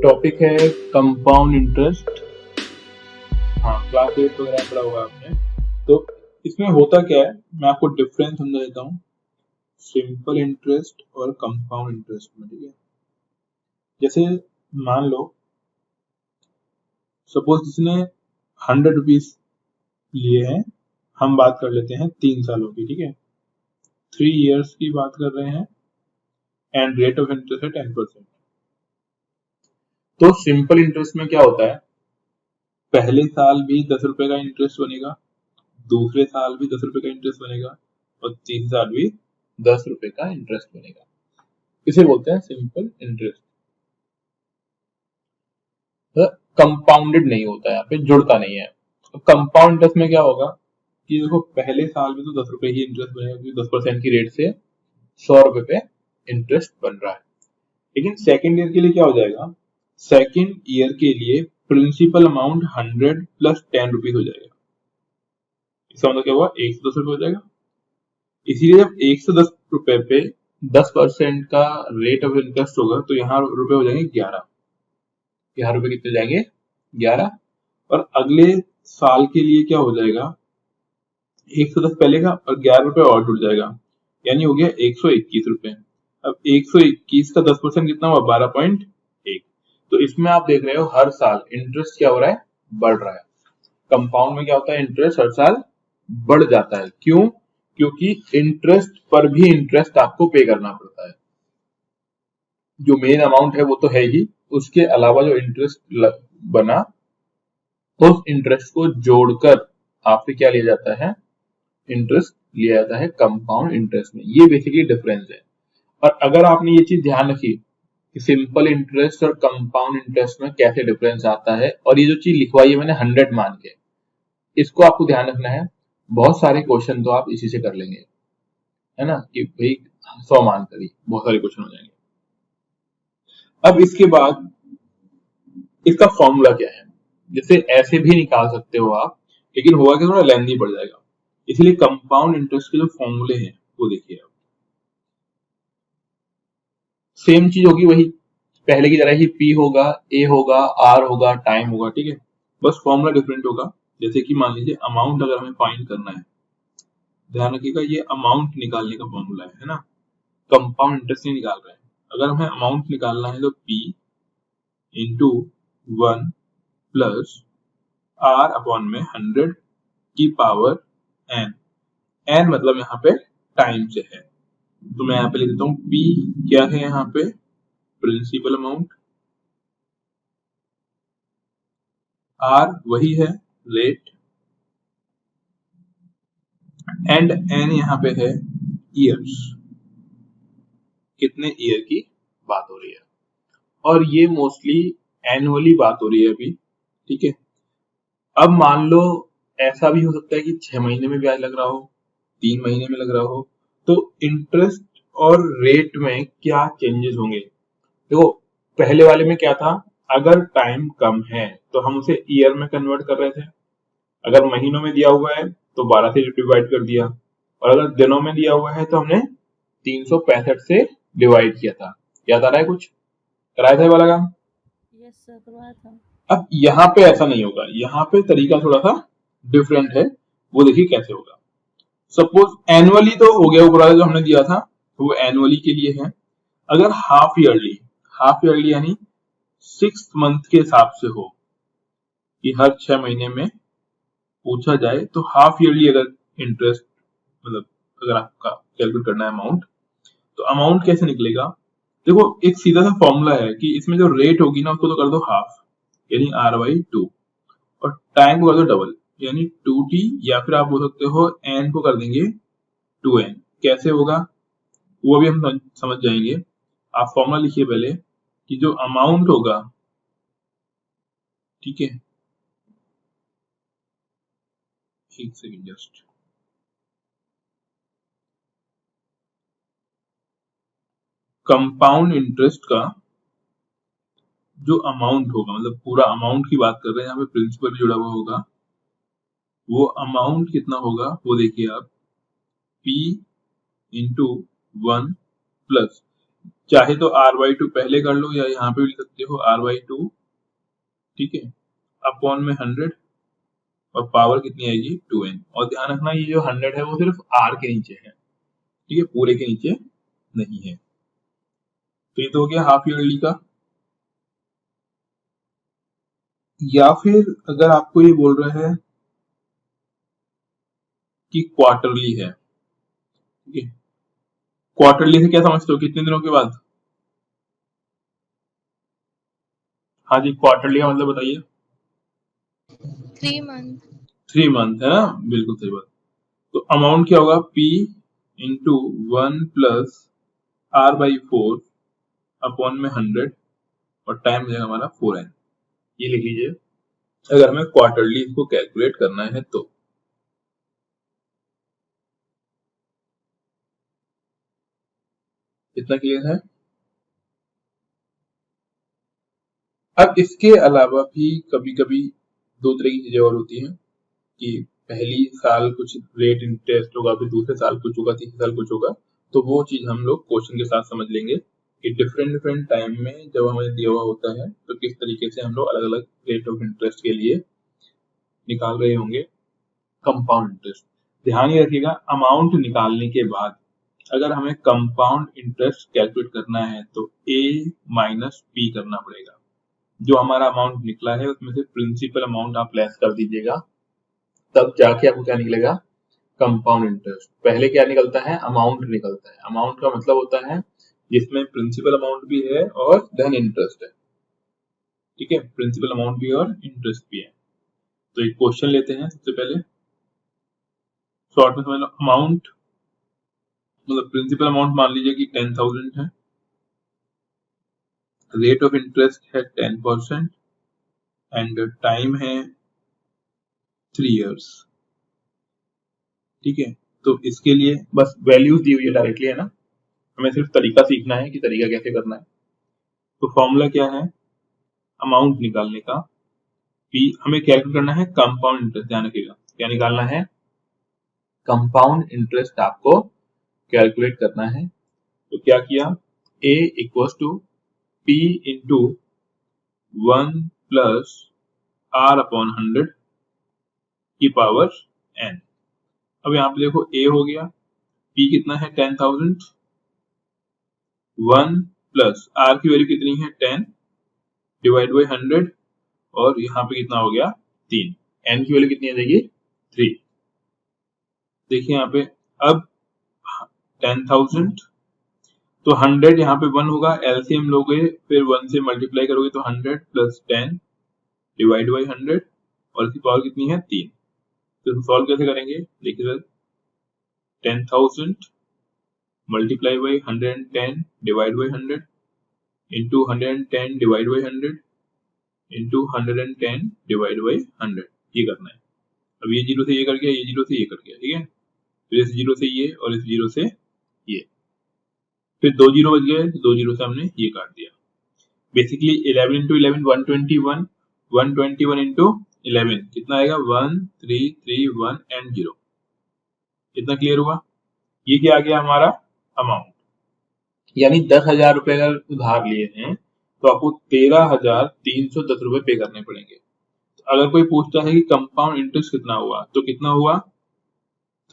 Topic है compound interest. हाँ, class 8 वगैरह पढ़ा होगा आपने। तो इसमें होता क्या है, मैं आपको डिफरेंस समझा देता हूँ सिंपल इंटरेस्ट और कंपाउंड इंटरेस्ट में। ठीक है, जैसे मान लो सपोज जिसने 100 रुपीज लिए हैं, हम बात कर लेते हैं 3 सालों की। ठीक है, 3 years की बात कर रहे हैं एंड रेट ऑफ इंटरेस्ट है 10%। तो सिंपल इंटरेस्ट में क्या होता है, पहले साल भी 10 रुपए का इंटरेस्ट बनेगा, दूसरे साल भी 10 रुपए का इंटरेस्ट बनेगा और तीसरे साल भी 10 रुपए का इंटरेस्ट बनेगा। इसे बोलते हैं सिंपल इंटरेस्ट। तो कंपाउंडेड नहीं होता है, यहाँ पे जुड़ता नहीं है। तो कंपाउंड इंटरेस्ट में क्या होगा कि देखो पहले साल में तो 10 रुपए ही इंटरेस्ट बनेगा क्योंकि 10% की रेट से 100 रुपए पे इंटरेस्ट बन रहा है। लेकिन सेकेंड ईयर के लिए क्या हो जाएगा, सेकेंड ईयर के लिए प्रिंसिपल अमाउंट 100 प्लस 10 रुपीज हो जाएगा। इसका मतलब क्या हुआ, 110 रुपए हो जाएगा। इसीलिए जब 110 रुपए पे 10% का रेट ऑफ इंटरेस्ट होगा तो यहाँ रुपए हो जाएंगे 11। यहाँ रुपए कितने जाएंगे, 11। और अगले साल के लिए क्या हो जाएगा, 110 पहले का और 11 रुपए और जुड़ जाएगा, यानी हो गया 121 रुपए। अब 121 का 10% कितना हुआ, 12.1। तो इसमें आप देख रहे हो हर साल इंटरेस्ट क्या हो रहा है, बढ़ रहा है। कंपाउंड में क्या होता है, इंटरेस्ट हर साल बढ़ जाता है। क्यों, क्योंकि इंटरेस्ट पर भी इंटरेस्ट आपको पे करना पड़ता है। जो मेन अमाउंट है वो तो है ही, उसके अलावा जो इंटरेस्ट बना उस इंटरेस्ट को जोड़कर आपसे क्या लिया जाता है, इंटरेस्ट लिया जाता है कंपाउंड इंटरेस्ट में। ये बेसिकली डिफरेंस है। और अगर आपने ये चीज ध्यान रखी कि सिंपल इंटरेस्ट और कंपाउंड इंटरेस्ट में कैसे डिफरेंस आता है, और ये जो चीज लिखवाई है मैंने 100 मान के, इसको आपको ध्यान रखना है। बहुत सारे क्वेश्चन तो आप इसी से कर लेंगे, है ना, कि भाई 100 मान करी, बहुत सारे क्वेश्चन हो जाएंगे। अब इसके बाद इसका फॉर्मूला क्या है, जैसे ऐसे भी निकाल सकते हो आप, लेकिन होगा कि थोड़ा लेंथी पड़ जाएगा। इसलिए कंपाउंड इंटरेस्ट के जो फॉर्मूले हैं वो देखिए आप, सेम चीज होगी वही, पहले की तरह ही P होगा, A होगा, R होगा, टाइम होगा। ठीक है, बस फॉर्मूला डिफरेंट होगा। जैसे कि मान लीजिए अमाउंट अगर हमें फाइंड करना है, ध्यान रखिएगा ये अमाउंट निकालने का फॉर्मूला है ना, कंपाउंड इंटरेस्ट नहीं निकाल रहे हैं। अगर हमें अमाउंट निकालना है तो P into 1 plus R upon में 100 की पावर n। n मतलब यहाँ पे टाइम से है, तो मैं यहाँ पे लिख देता हूँ P क्या है, यहाँ पे प्रिंसिपल अमाउंट, R वही है रेट, एंड n यहाँ पे है ईयर्स, कितने ईयर की बात हो रही है। और ये मोस्टली एनुअली बात हो रही है अभी। ठीक है, अब मान लो ऐसा भी हो सकता है कि 6 महीने में ब्याज लग रहा हो, 3 महीने में लग रहा हो, तो इंटरेस्ट और रेट में क्या चेंजेस होंगे। देखो पहले वाले में क्या था, अगर टाइम कम है तो हम उसे ईयर में कन्वर्ट कर रहे थे, अगर महीनों में दिया हुआ है तो 12 से डिवाइड कर दिया, और अगर दिनों में दिया हुआ है तो हमने 365 से डिवाइड किया था। याद आ रहा है कुछ, कराया था ये वाला काम? यस सर, करवाया था। अब यहाँ पे ऐसा नहीं होगा, यहाँ पे तरीका थोड़ा सा डिफरेंट है, वो देखिए कैसे होगा। सपोज एनुअली तो हो गया, ऊपर जो हमने दिया था वो एनुअली के लिए है। अगर हाफ ईयरली यानी 6 मंथ के हिसाब से हो कि हर 6 महीने में पूछा जाए, तो हाफ ईयरली अगर इंटरेस्ट मतलब अगर आपका कैलकुलेट करना है अमाउंट, तो अमाउंट कैसे निकलेगा। देखो एक सीधा सा फॉर्मूला है कि इसमें जो रेट होगी ना उसको तो कर दो हाफ, यानी R/2, और टाइम को कर दो डबल यानी 2t, या फिर आप बोल सकते हो n को कर देंगे 2n। कैसे होगा वो भी हम समझ जाएंगे। आप फॉर्मूला लिखिए पहले कि जो अमाउंट होगा, ठीक है, एक सेकंड जस्ट, कंपाउंड इंटरेस्ट का जो अमाउंट होगा, मतलब पूरा अमाउंट की बात कर रहे हैं, यहाँ पे प्रिंसिपल जुड़ा हुआ होगा, वो अमाउंट कितना होगा वो देखिए आप, P इंटू 1 प्लस चाहे तो r/2 पहले कर लो या यहाँ पे भी लिख सकते हो r/2, ठीक है, अपॉन में 100 और पावर कितनी आएगी 2n। और ध्यान रखना ये जो 100 है वो सिर्फ r के नीचे है, ठीक है, पूरे के नीचे नहीं है। तो ये तो हो गया हाफ ईयरली का। या फिर अगर आपको ये बोल रहा है कि क्वार्टरली है, ठीक है, क्वार्टरली से क्या समझते हो, कितने दिनों के बाद? हाँ जी, क्वार्टरली का मतलब बताइए। 3 मंथ। 3 मंथ है ना, बिल्कुल सही बात। तो अमाउंट क्या होगा, P into 1 plus r/4 upon में 100 और टाइम हो जाएगा हमारा 4n। ये लिख लीजिए अगर हमें क्वार्टरली इसको कैलकुलेट करना है तो। इतना क्लियर है? अब इसके अलावा भी कभी कभी दो तरह की चीजें और होती हैं कि पहली साल कुछ रेट इंटरेस्ट होगा, फिर दूसरे साल कुछ होगा, तीसरे साल कुछ होगा। तो वो चीज हम लोग क्वेश्चन के साथ समझ लेंगे कि डिफरेंट डिफरेंट टाइम में जब हमें दिया हुआ होता है तो किस तरीके से हम लोग अलग अलग रेट ऑफ इंटरेस्ट के लिए निकाल रहे होंगे कंपाउंड इंटरेस्ट। ध्यान ये रखिएगा, अमाउंट निकालने के बाद अगर हमें कंपाउंड इंटरेस्ट कैलकुलेट करना है तो a माइनस पी करना पड़ेगा। जो हमारा अमाउंट निकला है उसमें से प्रिंसिपल अमाउंट आप लेस कर दीजिएगा, तब जाके आपको क्या निकलेगा, कंपाउंड इंटरेस्ट। पहले क्या निकलता है, अमाउंट निकलता है। अमाउंट का मतलब होता है जिसमें प्रिंसिपल अमाउंट भी है और धन इंटरेस्ट है, ठीक है, प्रिंसिपल अमाउंट भी और इंटरेस्ट भी है। तो एक क्वेश्चन लेते हैं, सबसे पहले शॉर्ट में समझ लो। अमाउंट मतलब प्रिंसिपल अमाउंट मान लीजिए कि 10,000 है, रेट ऑफ इंटरेस्ट है 10% एंड टाइम है 3 इयर्स, ठीक है। तो इसके लिए बस वैल्यूज दी हुई है डायरेक्टली, है ना, हमें सिर्फ तरीका सीखना है कि तरीका कैसे करना है। तो फॉर्मूला क्या है अमाउंट निकालने का, कि हमें कैलकुलेट करना है कंपाउंड इंटरेस्ट। ध्यान रखिएगा क्या निकालना है, कंपाउंड इंटरेस्ट आपको कैलकुलेट करना है। तो क्या किया, a equals to p into 1 plus r upon 100 की पावर n। अब यहाँ पे देखो a हो गया, p कितना है 10,000, 1 प्लस r की वैल्यू कितनी है 10 डिवाइड बाई 100 और यहाँ पे कितना हो गया 3, n की वैल्यू कितनी आ जाएगी 3। देखिए यहाँ पे अब 10,000 तो 100 यहाँ पे 1 होगा, एलसीएम लोगे फिर 1 से मल्टीप्लाई करोगे तो 100 प्लस 10 डिवाइड बाई 100 और इसकी पावर कितनी है 3। तो सॉल्व कैसे करेंगे, देखिए sir 10,000 multiply by 110 divide by 100 into 110 divide by 100 into 110 divide by 100, ये करना है। अब ये जीरो से ये कर गया, ये जीरो से ये कर गया, ठीक है, फिर इस जीरो से ये और इस जीरो से ये, फिर दो जीरो बच गए, दो जीरो से हमने ये काट दिया। बेसिकली 11 इंटू 11 121, 121 इंटू 11 कितना आएगा 1331 एंड 0। कितना क्लियर हुआ, ये क्या आ गया हमारा अमाउंट। यानी 10,000 रुपए अगर उधार लिए हैं तो आपको 13,310 रुपए पे करने पड़ेंगे। तो अगर कोई पूछता है कि कंपाउंड इंटरेस्ट कितना हुआ तो कितना हुआ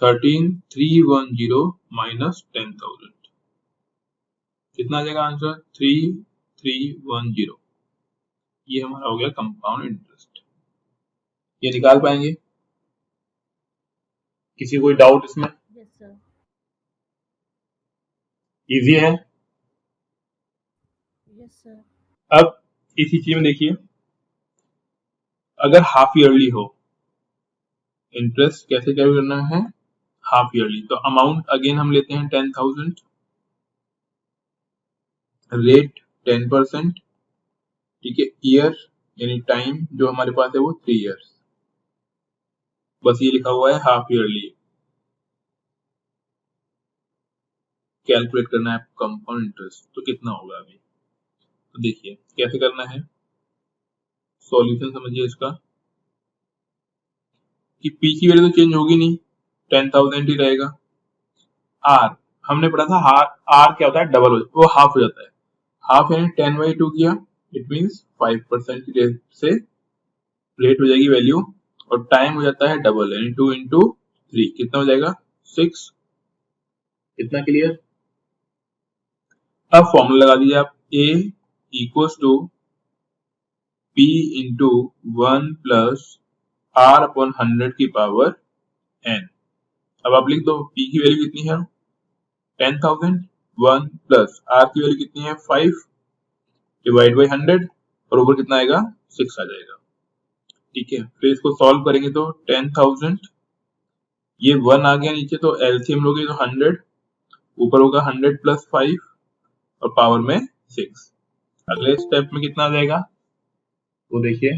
13,310 माइनस 10,000, कितना आ जाएगा आंसर 3,310। ये हमारा हो गया कंपाउंड इंटरेस्ट। ये निकाल पाएंगे, किसी कोई डाउट इसमें? Yes sir. इजी है। Yes sir. अब इसी चीज में देखिए, अगर हाफ ईयरली हो इंटरेस्ट कैसे कैलकुलेट करना है, हाफ ईयरली। तो अमाउंट अगेन हम लेते हैं 10,000, रेट 10%, ठीक है, ईयर यानी टाइम जो हमारे पास है वो 3 इयर्स, बस ये लिखा हुआ है हाफ ईयरली। कैलकुलेट करना है कंपाउंड इंटरेस्ट तो कितना होगा अभी, तो देखिए कैसे करना है, सॉल्यूशन समझिए इसका कि पी की वैल्यू तो चेंज होगी नहीं, 10,000 ही रहेगा। आर हमने पढ़ा था आर क्या होता है, डबल वो हाफ हो जाता है, हाफ यानी 10/2 किया, इट मीन्स 5% की रेट से रेट हो जाएगी वैल्यू, और टाइम हो जाता है डबल यानी 2 × 3, कितना हो जाएगा 6। इतना क्लियर। अब फॉर्मूला लगा दीजिए आप, A equals to P into 1 plus R upon 100 की पावर n। अब आप लिख दो P की वैल्यू कितनी है 10,000, 1 प्लस R की वैल्यू कितनी है 5 डिवाइड बाई 100, और ऊपर कितना आएगा 6 आ जाएगा। ठीक है, फिर इसको सॉल्व करेंगे तो 10,000, ये 1 आ गया नीचे तो एलसीएम लोगे तो 100, ऊपर होगा 100 प्लस 5 और पावर में 6। अगले स्टेप में कितना आ जाएगा वो देखिए,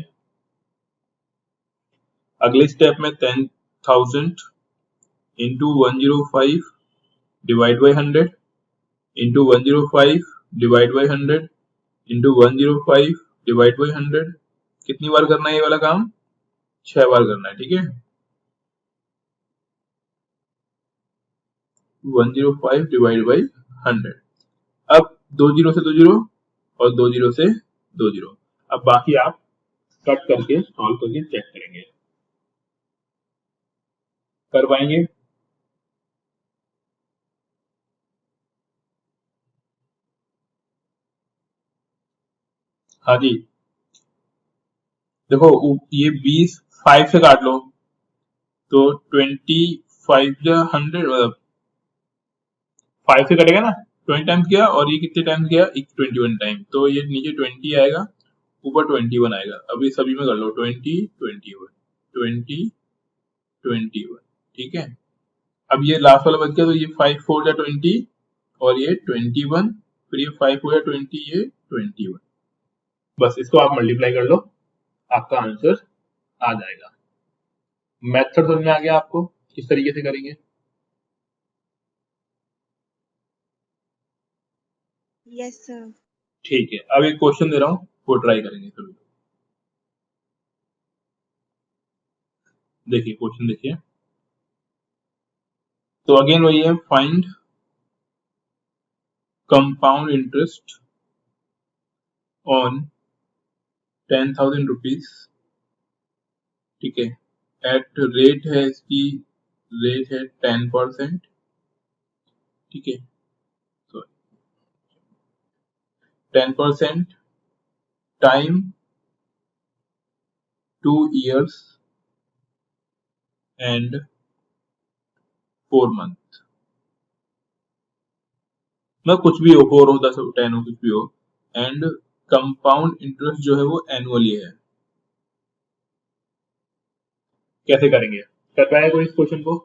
अगले स्टेप में 10,000 into 105 divide by 100 into 105 divide by 100 into 105 divide by 100, कितनी बार करना है ये वाला काम, 6 बार करना है। ठीक है, 105 डिवाइड बाई 100। अब 2 जीरो से 2 जीरो और 2 जीरो से 2 जीरो। अब बाकी आप कट करके सॉल्व करके चेक करेंगे, कर पाएंगे। हाँ जी, देखो ये 20 5 से काट लो तो 25 या 100, मतलब 5 से कटेगा ना, 20 टाइम्स गया, और ये कितने टाइम्स गया 21 टाइम, तो ये नीचे 20 आएगा, ऊपर 21 आएगा। अभी सभी में कर लो 20 21 20 21। ठीक है, अब ये लास्ट वाला बच गया, तो ये 5 4 या 20 और ये 21, फिर ये 5 4 या 20, ये 21। बस इसको आप मल्टीप्लाई कर लो, आपका आंसर आ जाएगा। मेथड समझ में आ गया आपको किस तरीके से करेंगे? Yes sir. ठीक है, अब एक क्वेश्चन दे रहा हूँ वो ट्राई करेंगे सभी। देखिए क्वेश्चन देखिए, तो अगेन वही है, find compound interest on 10,000 rupees. ठीक है, एट रेट है इसकी, रेट है 10%। ठीक है, तो 10% टाइम 2 years एंड 4 month, मतलब कुछ भी हो, 4 हो 10 हो 10 हो कुछ भी हो, एंड कंपाउंड इंटरेस्ट जो है वो एनुअली है। कैसे करेंगे, कर पाएगा कोई इस क्वेश्चन को?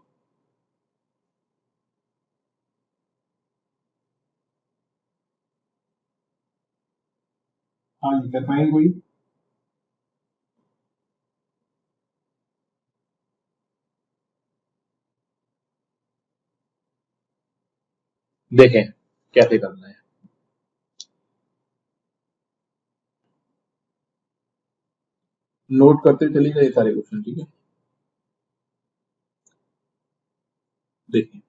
हाँ जी, कर पाएंगे कोई? देखें कैसे करना है। नोट करते चलिएगा ये सारे क्वेश्चन। ठीक है, देखिए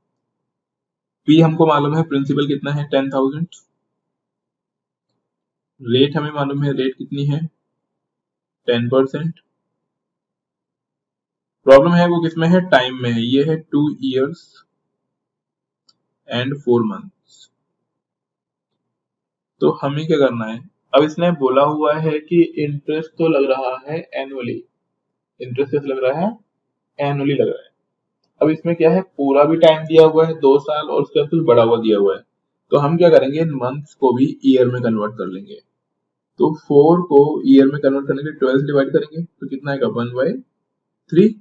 पी हमको मालूम है, प्रिंसिपल कितना है 10,000, रेट हमें मालूम है, रेट कितनी है 10%। प्रॉब्लम है वो किसमें है, टाइम में है, ये है 2 years एंड 4 months। तो हमें क्या करना है, अब इसने बोला हुआ है कि इंटरेस्ट तो लग रहा है एनुअली, इंटरेस्ट लग रहा है एनुअली लग रहा है। अब इसमें क्या है, पूरा भी टाइम दिया हुआ है 2 साल, और उसके बाद कुछ बड़ा हुआ दिया हुआ है, तो हम क्या करेंगे, मंथ्स को भी ईयर में कन्वर्ट कर लेंगे। तो 4 को ईयर में कन्वर्ट करने के 12 से डिवाइड करेंगे तो कितना आएगा 1/3।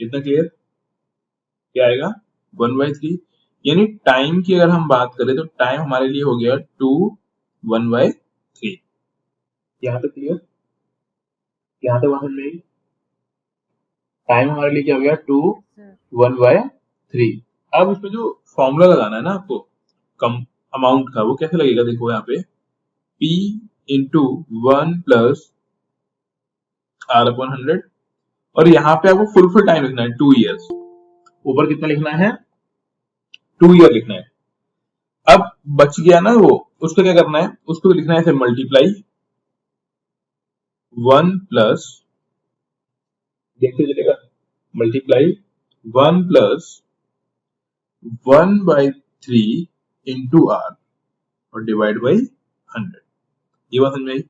इतना क्लियर? क्या आएगा 1/3, यानी टाइम की अगर हम बात करें तो टाइम हमारे लिए हो गया 2 1/3। यहाँ तक क्लियर? यहाँ तक बात नहीं, टाइम हमारे लिए क्या हो गया 2 सर 1/3। अब इसमें जो फॉर्मूला लगाना है ना आपको कम अमाउंट का, वो कैसे लगेगा, देखो यहाँ पे P into 1 plus R upon 100, और यहाँ पे आपको फुल टाइम लिखना है 2 years, ऊपर कितना लिखना है 2 ईयर लिखना है। अब बच गया ना वो, उसको क्या करना है, उसको लिखना है ऐसे मल्टीप्लाई 1 प्लस, देखते चलेगा, मल्टीप्लाई 1 प्लस 1/3 इंटू आर और डिवाइड बाई 100। ये बात समझ में आई?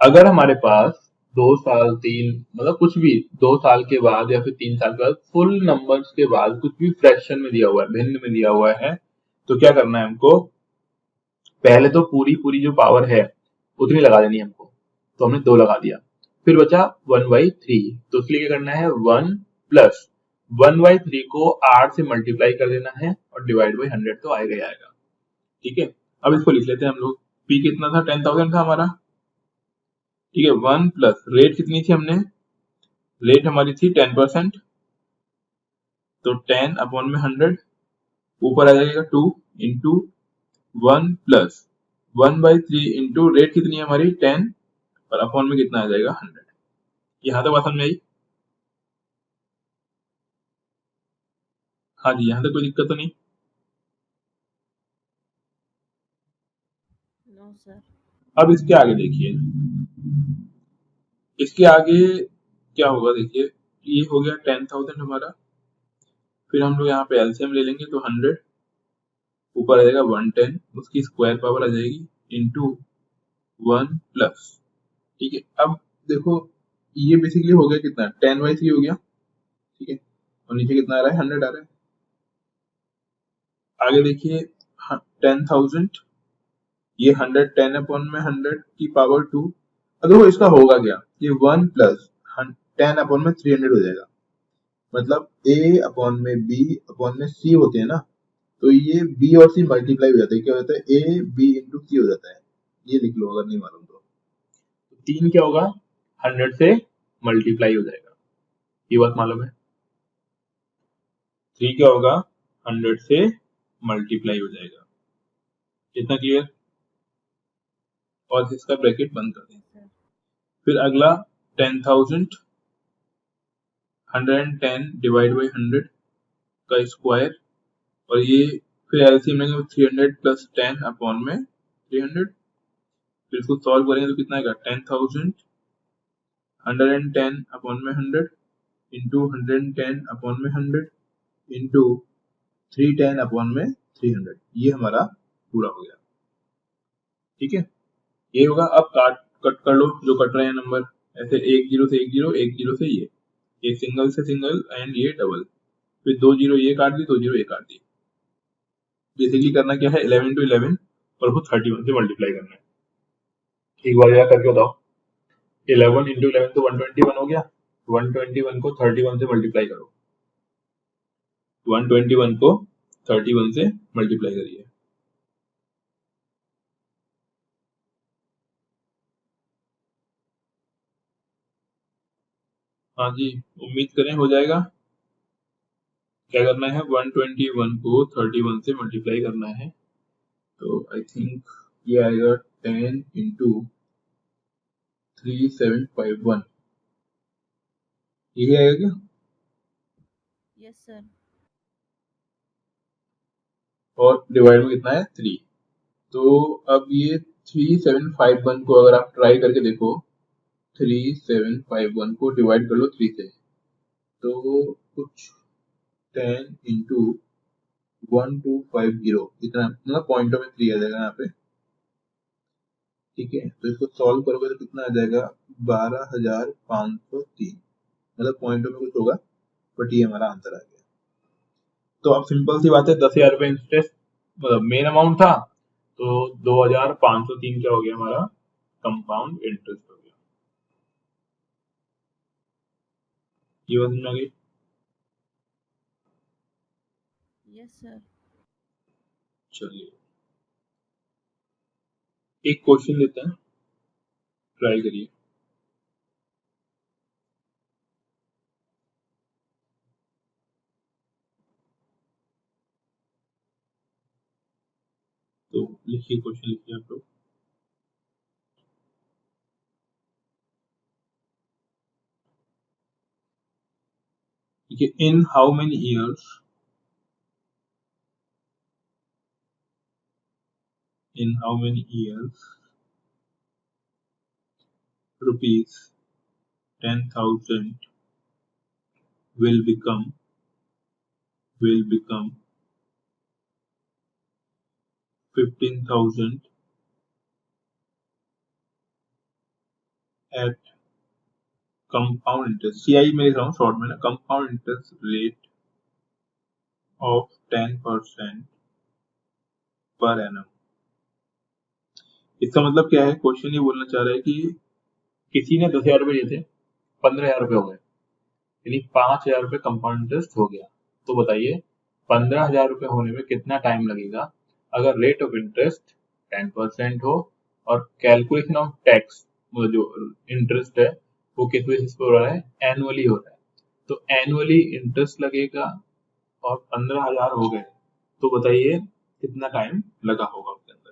अगर हमारे पास 2 साल 3 मतलब कुछ भी 2 साल के बाद या फिर 3 साल के बाद फुल नंबर्स के बाद कुछ भी फ्रैक्शन में दिया हुआ है, भिन्न में दिया हुआ है, तो क्या करना है हमको, पहले तो पूरी पूरी जो पावर है उतनी लगा देनी है हमको, तो हमने 2 लगा दिया, फिर बचा 1/3, तो इसलिए क्या करना है 1 प्लस 1/3 को 8 से मल्टीप्लाई कर देना है और डिवाइड बाई 100, तो आएगा ही आएगा। ठीक है, अब इसको लिख लेते हैं हम लोग। पी कितना था, 10,000 था हमारा। ठीक है, 1 प्लस रेट कितनी थी हमने, रेट हमारी थी 10%, तो 10 अपॉन में 100, ऊपर आ जाएगा 2 इंटू 1 प्लस 1/3 इंटू रेट कितनी है हमारी 10 और अपॉन में कितना आ जाएगा 100। यहाँ तक बात समझ में आई? हाँ जी, यहाँ तक कोई दिक्कत तो नहीं? No sir. अब इसके आगे देखिए, इसके आगे क्या होगा, देखिए ये हो गया 10,000 हमारा, फिर हम लोग यहाँ पे एलसीएम ले लेंगे तो 100, ऊपर आ जाएगा 110, उसकी स्क्वायर पावर आ जाएगी इंटू 1 प्लस। ठीक है, अब देखो ये बेसिकली हो गया कितना, 10/3 हो गया। ठीक है, और नीचे कितना आ रहा है, 100 आ रहा है। आगे देखिए 10,000, ये 110 अपॉन में 100 की पावर 2। अब देखो इसका होगा क्या, ये 1 प्लस 10 अपॉन में 300 हो जाएगा, मतलब a अपॉन में b अपॉन में c होते हैं ना, तो ये b और c मल्टीप्लाई हो जाते हैं, क्या हो जाता है a b इंटू c हो जाता है। ये लिख लो अगर नहीं मालूम तो। 3 क्या होगा, 100 से मल्टीप्लाई हो जाएगा, ये बात मालूम है। 3 क्या होगा, 100 से मल्टीप्लाई हो जाएगा, इतना क्लियर? और इसका ब्रैकेट बंद कर दें। Yes sir. फिर अगला 10,000 110 डिवाइड बाई 100 का स्क्वायर, और ये फिर एलसीएम लेंगे 300 प्लस 10 अपॉन में 300, फिर इसको सॉल्व करेंगे तो कितना आएगा, 10,000 110 अपॉन में 100 इंटू 110 अपॉन में 100 इंटू 310 अपॉन में 300, ये हमारा पूरा हो गया। ठीक है, ये होगा। अब कट कर लो जो कट रहे हैं नंबर, ऐसे 1 0 से 1 0, 1 0 से ये सिंगल से सिंगल एंड ये डबल, फिर 2 0 ये काट दी, 2 0 ये काट दी। बेसिकली करना क्या है, 11 into 11 और उसको 31 से मल्टीप्लाई करना है। एक बार जरा करके बताओ, 11 into 11 तो 121 हो गया, 121 को 31 से मल्टीप्लाई करो, 121 को 31 से मल्टीप्लाई करिए। हाँ जी, उम्मीद करें हो जाएगा। क्या करना है, 121 को 31 से मल्टीप्लाई करना है, तो आई थिंक ये आएगा 10 इंटू 3751, यही आएगा क्या? Yes sir. और डिवाइड में कितना है 3, तो अब ये 3751 को अगर आप ट्राई करके देखो, 3751 को डिवाइड कर लो 3 से, तो कुछ 10 इंटू 1250 इतना, मतलब पॉइंटों में 3 आ जाएगा यहाँ पे। ठीक है, तो इसको सॉल्व करोगे तो कितना आ जाएगा, 12,503, मतलब पॉइंटों में कुछ होगा, बट ये हमारा आंसर आ गया। तो अब सिंपल सी बात है, 10,000 रुपए इंटरेस्ट मतलब मेन अमाउंट था, तो 2,503 क्या हो गया हमारा कंपाउंड इंटरेस्ट हो गया। ये बात समझ में आ गई? Yes sir. चलिए एक क्वेश्चन लेते हैं, ट्राई करिए। तो लिखिए, क्वेश्चन लिखिए आप लोग। देखिए, in how many years in how many years rupees 10,000 will become 15,000 at compound interest, CI में लिख रहा हूँ शॉर्ट में ना, compound interest rate of 10% per annum। इसका मतलब क्या है, क्वेश्चन ये बोलना चाह रहा है कि किसी ने 10,000 रुपए दिए थे, 15,000 रुपए हो गए, यानी 5,000 रुपए कंपाउंड इंटरेस्ट हो गया। तो बताइए 15,000 रुपए होने में कितना टाइम लगेगा अगर रेट ऑफ इंटरेस्ट 10% हो और कैलकुलेशन ऑफ टैक्स, मतलब जो इंटरेस्ट है वो किस बेसिस पर हो रहा है, एनुअली हो रहा है। तो एनुअली इंटरेस्ट लगेगा और 15,000 हो गए, तो बताइए कितना टाइम लगा होगा उसके अंदर,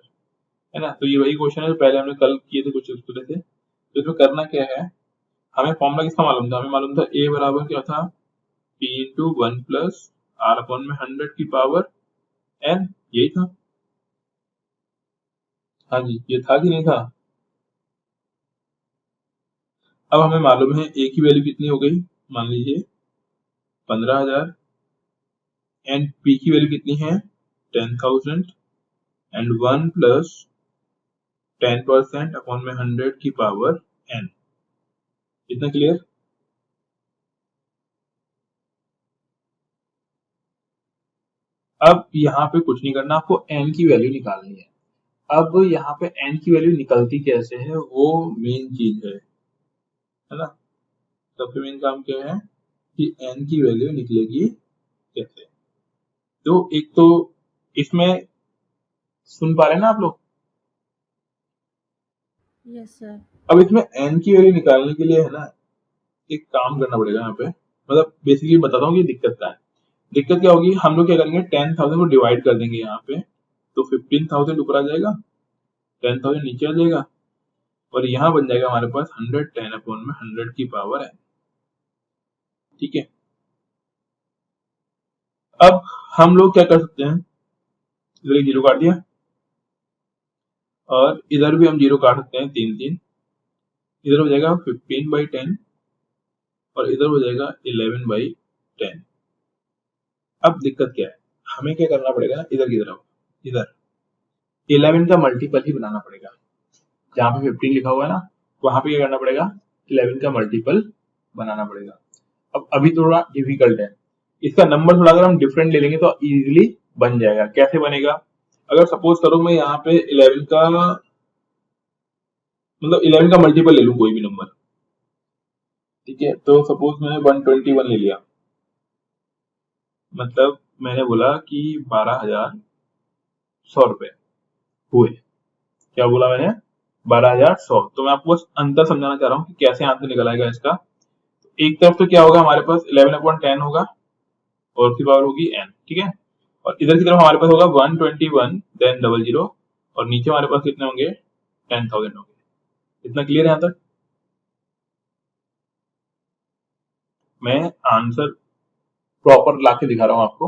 है ना। तो ये वही क्वेश्चन है जो पहले हमने कल किए थे कुछ उसको से। तो इसमें करना क्या है, हमें फॉर्मूला किसका मालूम था, हमें मालूम था ए बराबर क्या था, p into 1 plus R upon में 100 की पावर n, यही था। हाँ जी, ये था कि नहीं था। अब हमें मालूम है ए की वैल्यू कितनी हो गई, मान लीजिए 15,000, एंड पी की वैल्यू कितनी है 10,000, एंड 1 प्लस 10% अपॉन में 100 की पावर n। इतना क्लियर। अब यहाँ पे कुछ नहीं करना, आपको n की वैल्यू निकालनी है। अब यहाँ पे n की वैल्यू निकलती कैसे है, वो मेन चीज है ना। सबसे मेन काम क्या है कि n की वैल्यू निकलेगी कैसे। तो एक तो इसमें सुन पा रहे हैं ना आप लोग। Yes sir. अब इसमें n की वैल्यू निकालने के लिए है ना, एक काम करना पड़ेगा यहाँ पे, मतलब बेसिकली बताता हूँ कि दिक्कत क्या है। दिक्कत क्या होगी, हम लोग क्या करेंगे 10,000 को डिवाइड कर देंगे यहाँ पे, तो 15,000 ऊपर आ जाएगा, 10,000 नीचे आ जाएगा, और यहाँ बन जाएगा हमारे पास 110 अपॉन में 100 की पावर है। ठीक है, अब हम लोग क्या कर सकते हैं, इधर एक जीरो काट दिया और इधर भी हम जीरो काट सकते हैं, 3 इधर हो जाएगा 15/10 और इधर हो जाएगा 11/10। अब दिक्कत क्या है, हमें क्या करना पड़ेगा, इधर की तरफ, इधर 11 का मल्टीपल ही बनाना पड़ेगा। जहां पे 15 लिखा हुआ है ना, वहां पे क्या करना पड़ेगा, 11 का मल्टीपल बनाना पड़ेगा। अब अभी थोड़ा डिफिकल्ट है, इसका नंबर थोड़ा अगर हम डिफरेंट ले लेंगे तो इजीली बन जाएगा। कैसे बनेगा, अगर सपोज करो मैं यहाँ पे 11 का मतलब 11 का मल्टीपल ले लूं कोई भी नंबर, ठीक है। तो सपोज मैंने 121 ले लिया, मतलब मैंने बोला कि 12,100 रुपए हुए। क्या बोला मैंने, 12,100। तो मैं आपको बस अंतर समझाना चाह रहा हूँ कि कैसे आंसर निकल आएगा इसका। एक तरफ तो क्या होगा, हमारे पास 11/10 होगा और उसकी पावर होगी n, ठीक है। और इधर की तरफ हमारे पास होगा 121 देन 00, और नीचे हमारे पास कितने होंगे, 10,000 होंगे। इतना क्लियर है यहाँ तक। मैं आंसर प्रॉपर ला के दिखा रहा हूँ आपको,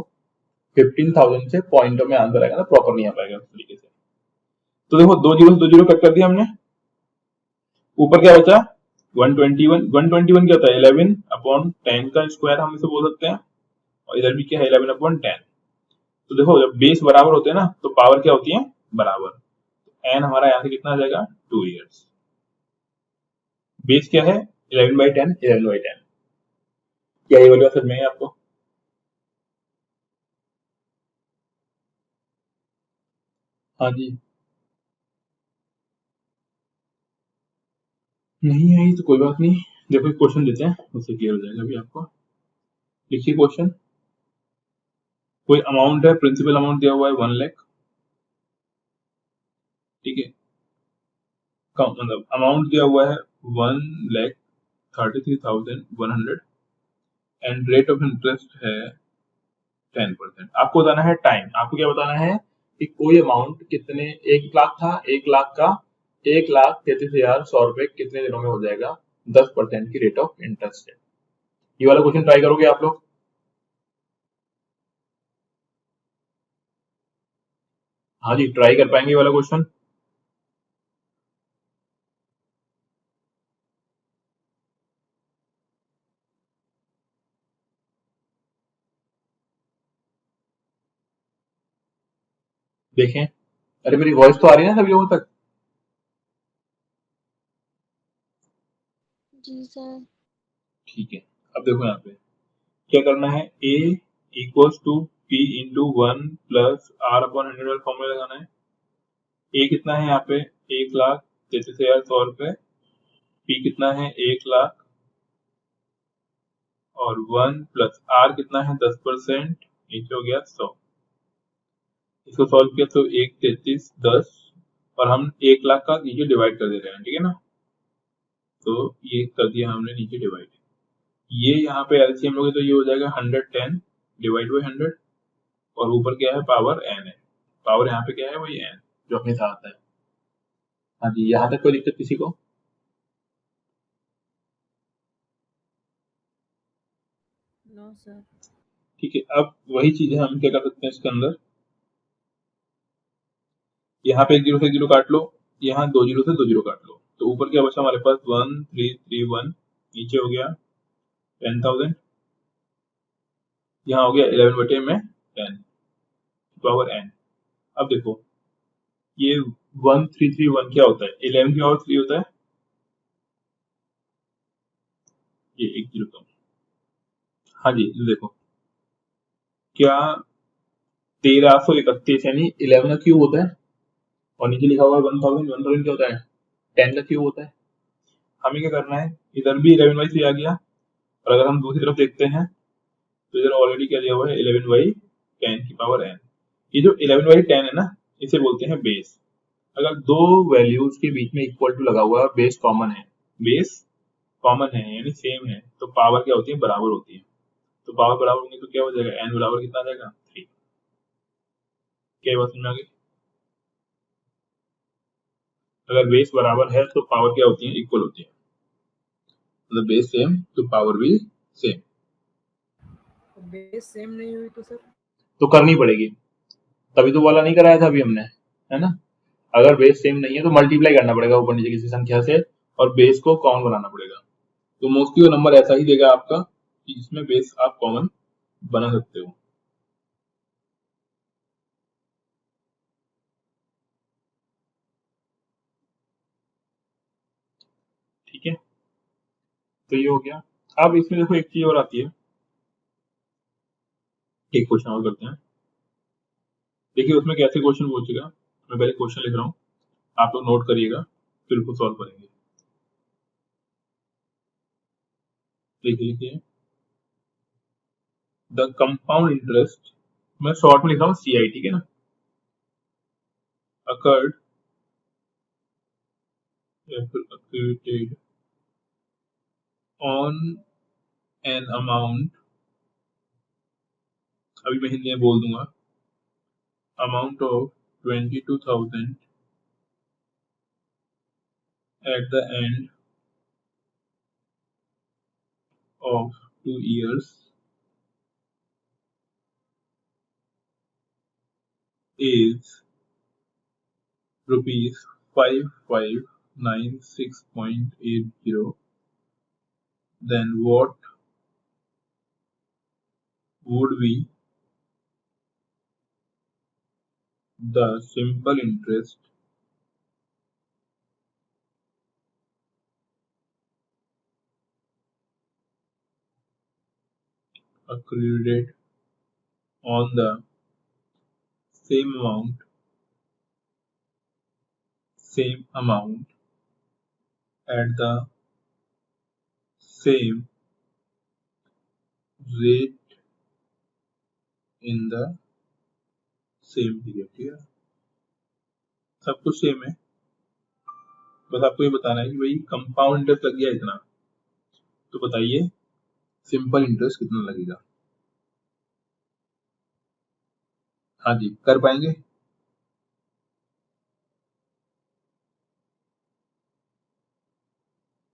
15,000 से पॉइंटों में आंसर आएगा ना, प्रॉपर नहीं आ पाएगा इस तरीके से। तो देखो दो जीरो कट कर दिया हमने, ऊपर क्या बचा 121। 121 क्या होता है, 11/10 का स्क्वायर हम इसे बोल सकते हैं, और इधर भी क्या है 11/10। तो देखो जब बेस बराबर होते हैं ना, तो पावर क्या होती है, बराबर। तो एन हमारा यहाँ से कितना आ जाएगा, 2 ईयर्स। बेस क्या है 11/10, 11/10। क्या ये वाली समझ में है आपको। हाँ जी, नहीं है तो कोई बात नहीं, देखो क्वेश्चन देते हैं उससे क्लियर हो जाएगा अभी आपको। लिखिए क्वेश्चन, कोई अमाउंट है, प्रिंसिपल अमाउंट दिया हुआ है 1 लाख, ठीक है। मतलब अमाउंट दिया हुआ है 1,33,100 एंड रेट ऑफ इंटरेस्ट है 10%। आपको बताना है टाइम, आपको क्या बताना है कि कोई अमाउंट कितने, 1 लाख था, 1 लाख का 1,33,100 रुपए कितने दिनों में हो जाएगा, 10% की रेट ऑफ इंटरेस्ट है। ये वाला क्वेश्चन ट्राई करोगे आप लोग। हाँ जी, ट्राई कर पाएंगे ये वाला क्वेश्चन? देखें, अरे मेरी वॉइस तो आ रही है ना सभी लोगों तक? जी सर। ठीक है, अब देखो यहाँ पे क्या करना है, a equals to p into one plus R upon 100 वाला फॉर्मूला लगाना है। a कितना है यहाँ पे, 1,33,100 रुपए। p कितना है, 1,00,000, और 1 प्लस आर कितना है, 10%, नीचे हो गया 100। इसको सॉल्व किया तो 1,33,10, और हम 1,00,000 का नीचे डिवाइड कर दे रहे हैं, ठीक है ना। तो ये कर दिया हमने नीचे डिवाइड। ये यहाँ पे एलसीएम लोगे तो ये हो जाएगा 110 डिवाइड बाई 100, और ऊपर क्या है, पावर n है। पावर यहाँ पे क्या है, वही n जो अपने साथ है। हाँ जी, यहाँ तक कोई दिक्कत किसी को? No sir. ठीक है, अब वही चीज है, हम क्या कर सकते हैं इसके अंदर, यहाँ पे 1 जीरो से 1 जीरो काट लो, यहाँ 2 जीरो से 2 जीरो काट लो, तो ऊपर क्या बचा हमारे पास, 1331, नीचे हो गया 10,000, यहाँ हो गया 11 बटे में 10 पावर n। अब देखो ये 1331 क्या होता है, 11 की पावर 3 होता है, ये 1 जीरो कम। हाँ जी, देखो क्या 1331 यानी 11 का क्यूब होता है, और नीचे लिखा हुआ है 1000। 1000 क्या होता है, 10 का क्यूब होता है। हमें क्या करना है, इधर भी 11/3 आ गया, और अगर हम दूसरी तरफ देखते हैं तो इधर ऑलरेडी क्या दिया हुआ है, 11/10 की पावर n। ये जो 11/10 है ना, इसे बोलते हैं बेस। अगर दो वैल्यूज के बीच में इक्वल टू लगा हुआ है, बेस कॉमन है, बेस कॉमन है यानी सेम है, तो पावर क्या होती है, बराबर होती है। तो पावर बराबर होंगे तो क्या हो जाएगा, n बराबर कितना आ जाएगा, 3। क्या ये बात समझ में आ गई? अगर बेस बराबर है तो पावर क्या होती है, इक्वल होती है। मतलब बेस सेम तो पावर भी सेम। बेस सेम नहीं हुई तो सर? तो करनी पड़ेगी, तभी तो वाला नहीं कराया था अभी हमने, है ना। अगर बेस सेम नहीं है तो मल्टीप्लाई करना पड़ेगा ऊपर नीचे किसी संख्या से, और बेस को कॉमन बनाना पड़ेगा। तो मोस्टली वो नंबर ऐसा ही देगा आपका कि जिसमें बेस आप कॉमन बना सकते हो। ठीक है, तो ये हो गया। अब इसमें देखो एक चीज और आती है, एक क्वेश्चन और करते हैं। देखिए उसमें कैसे क्वेश्चन पूछेगा, मैं पहले क्वेश्चन लिख रहा हूँ, आप लोग नोट करिएगा, फिर उसको सॉल्व करेंगे। देखिए लिखिए, द कंपाउंड इंटरेस्ट, मैं शॉर्ट में लिख रहा हूँ CI, ठीक है ना, अकर्ड या फिर accrued on an amount, अभी मैं हिंदी में बोल दूंगा, amount of 22,000 at the end of 2 years is rupees 5596.80, then what would be the simple interest accrued on the same amount at the same rate in the same period। ठीक है, सब कुछ same है, बस आपको ये बताना है कि भाई कंपाउंड इंटरेस्ट लग गया इतना, तो बताइए सिंपल इंटरेस्ट कितना लगेगा। हाँ जी, कर पाएंगे?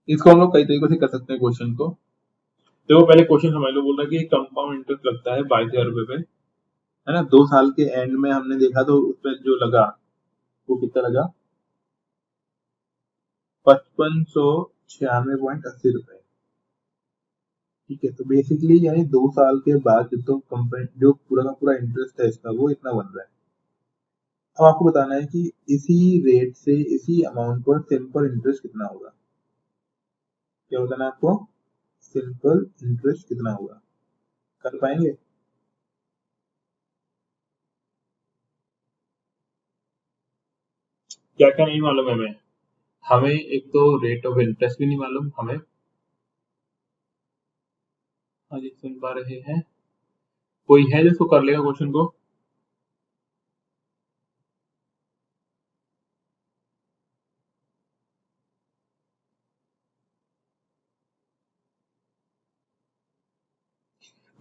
इसको हम लोग कई तरीकों से कर सकते हैं क्वेश्चन को। देखो पहले क्वेश्चन समझ लो, बोल रहा है कि कंपाउंड इंटरेस्ट लगता है 22,000 रुपए पे है ना। 2 साल के एंड में हमने देखा तो उसमें जो लगा वो कितना लगा, 5596.80 रुपए। ठीक है, तो बेसिकली यानी 2 साल के बाद जो कंपनी जो पूरा का पूरा इंटरेस्ट है इसका वो इतना बन रहा है। अब आपको बताना है कि इसी रेट से इसी अमाउंट पर सिंपल इंटरेस्ट कितना होगा। क्या बताना है आपको, सिंपल इंटरेस्ट कितना होगा, कर पाएंगे? क्या क्या नहीं मालूम है हमें? हमें एक तो रेट ऑफ इंटरेस्ट भी नहीं मालूम हमें। हाँ जी, सुन पा रहे हैं? कोई है जिसको कर लेगा क्वेश्चन को?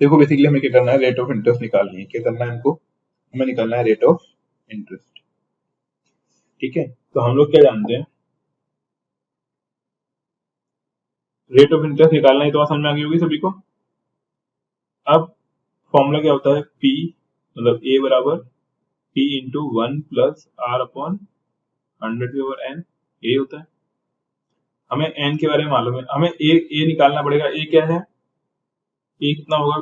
देखो बेसिकली हमें क्या करना है, रेट ऑफ इंटरेस्ट निकालनी है। क्या करना है हमको, हमें निकालना है रेट ऑफ इंटरेस्ट। ठीक है, तो हम लोग क्या जानते हैं, रेट ऑफ इंटरेस्ट निकालना है तो समझ में आ गई होगी सभी को। अब फॉर्मूला क्या होता है, पी मतलब ए बराबर पी इंटू 1+r/100/n, ए होता है। हमें एन के बारे में मालूम है, हमें ए निकालना पड़ेगा। ए क्या है, ए कितना होगा,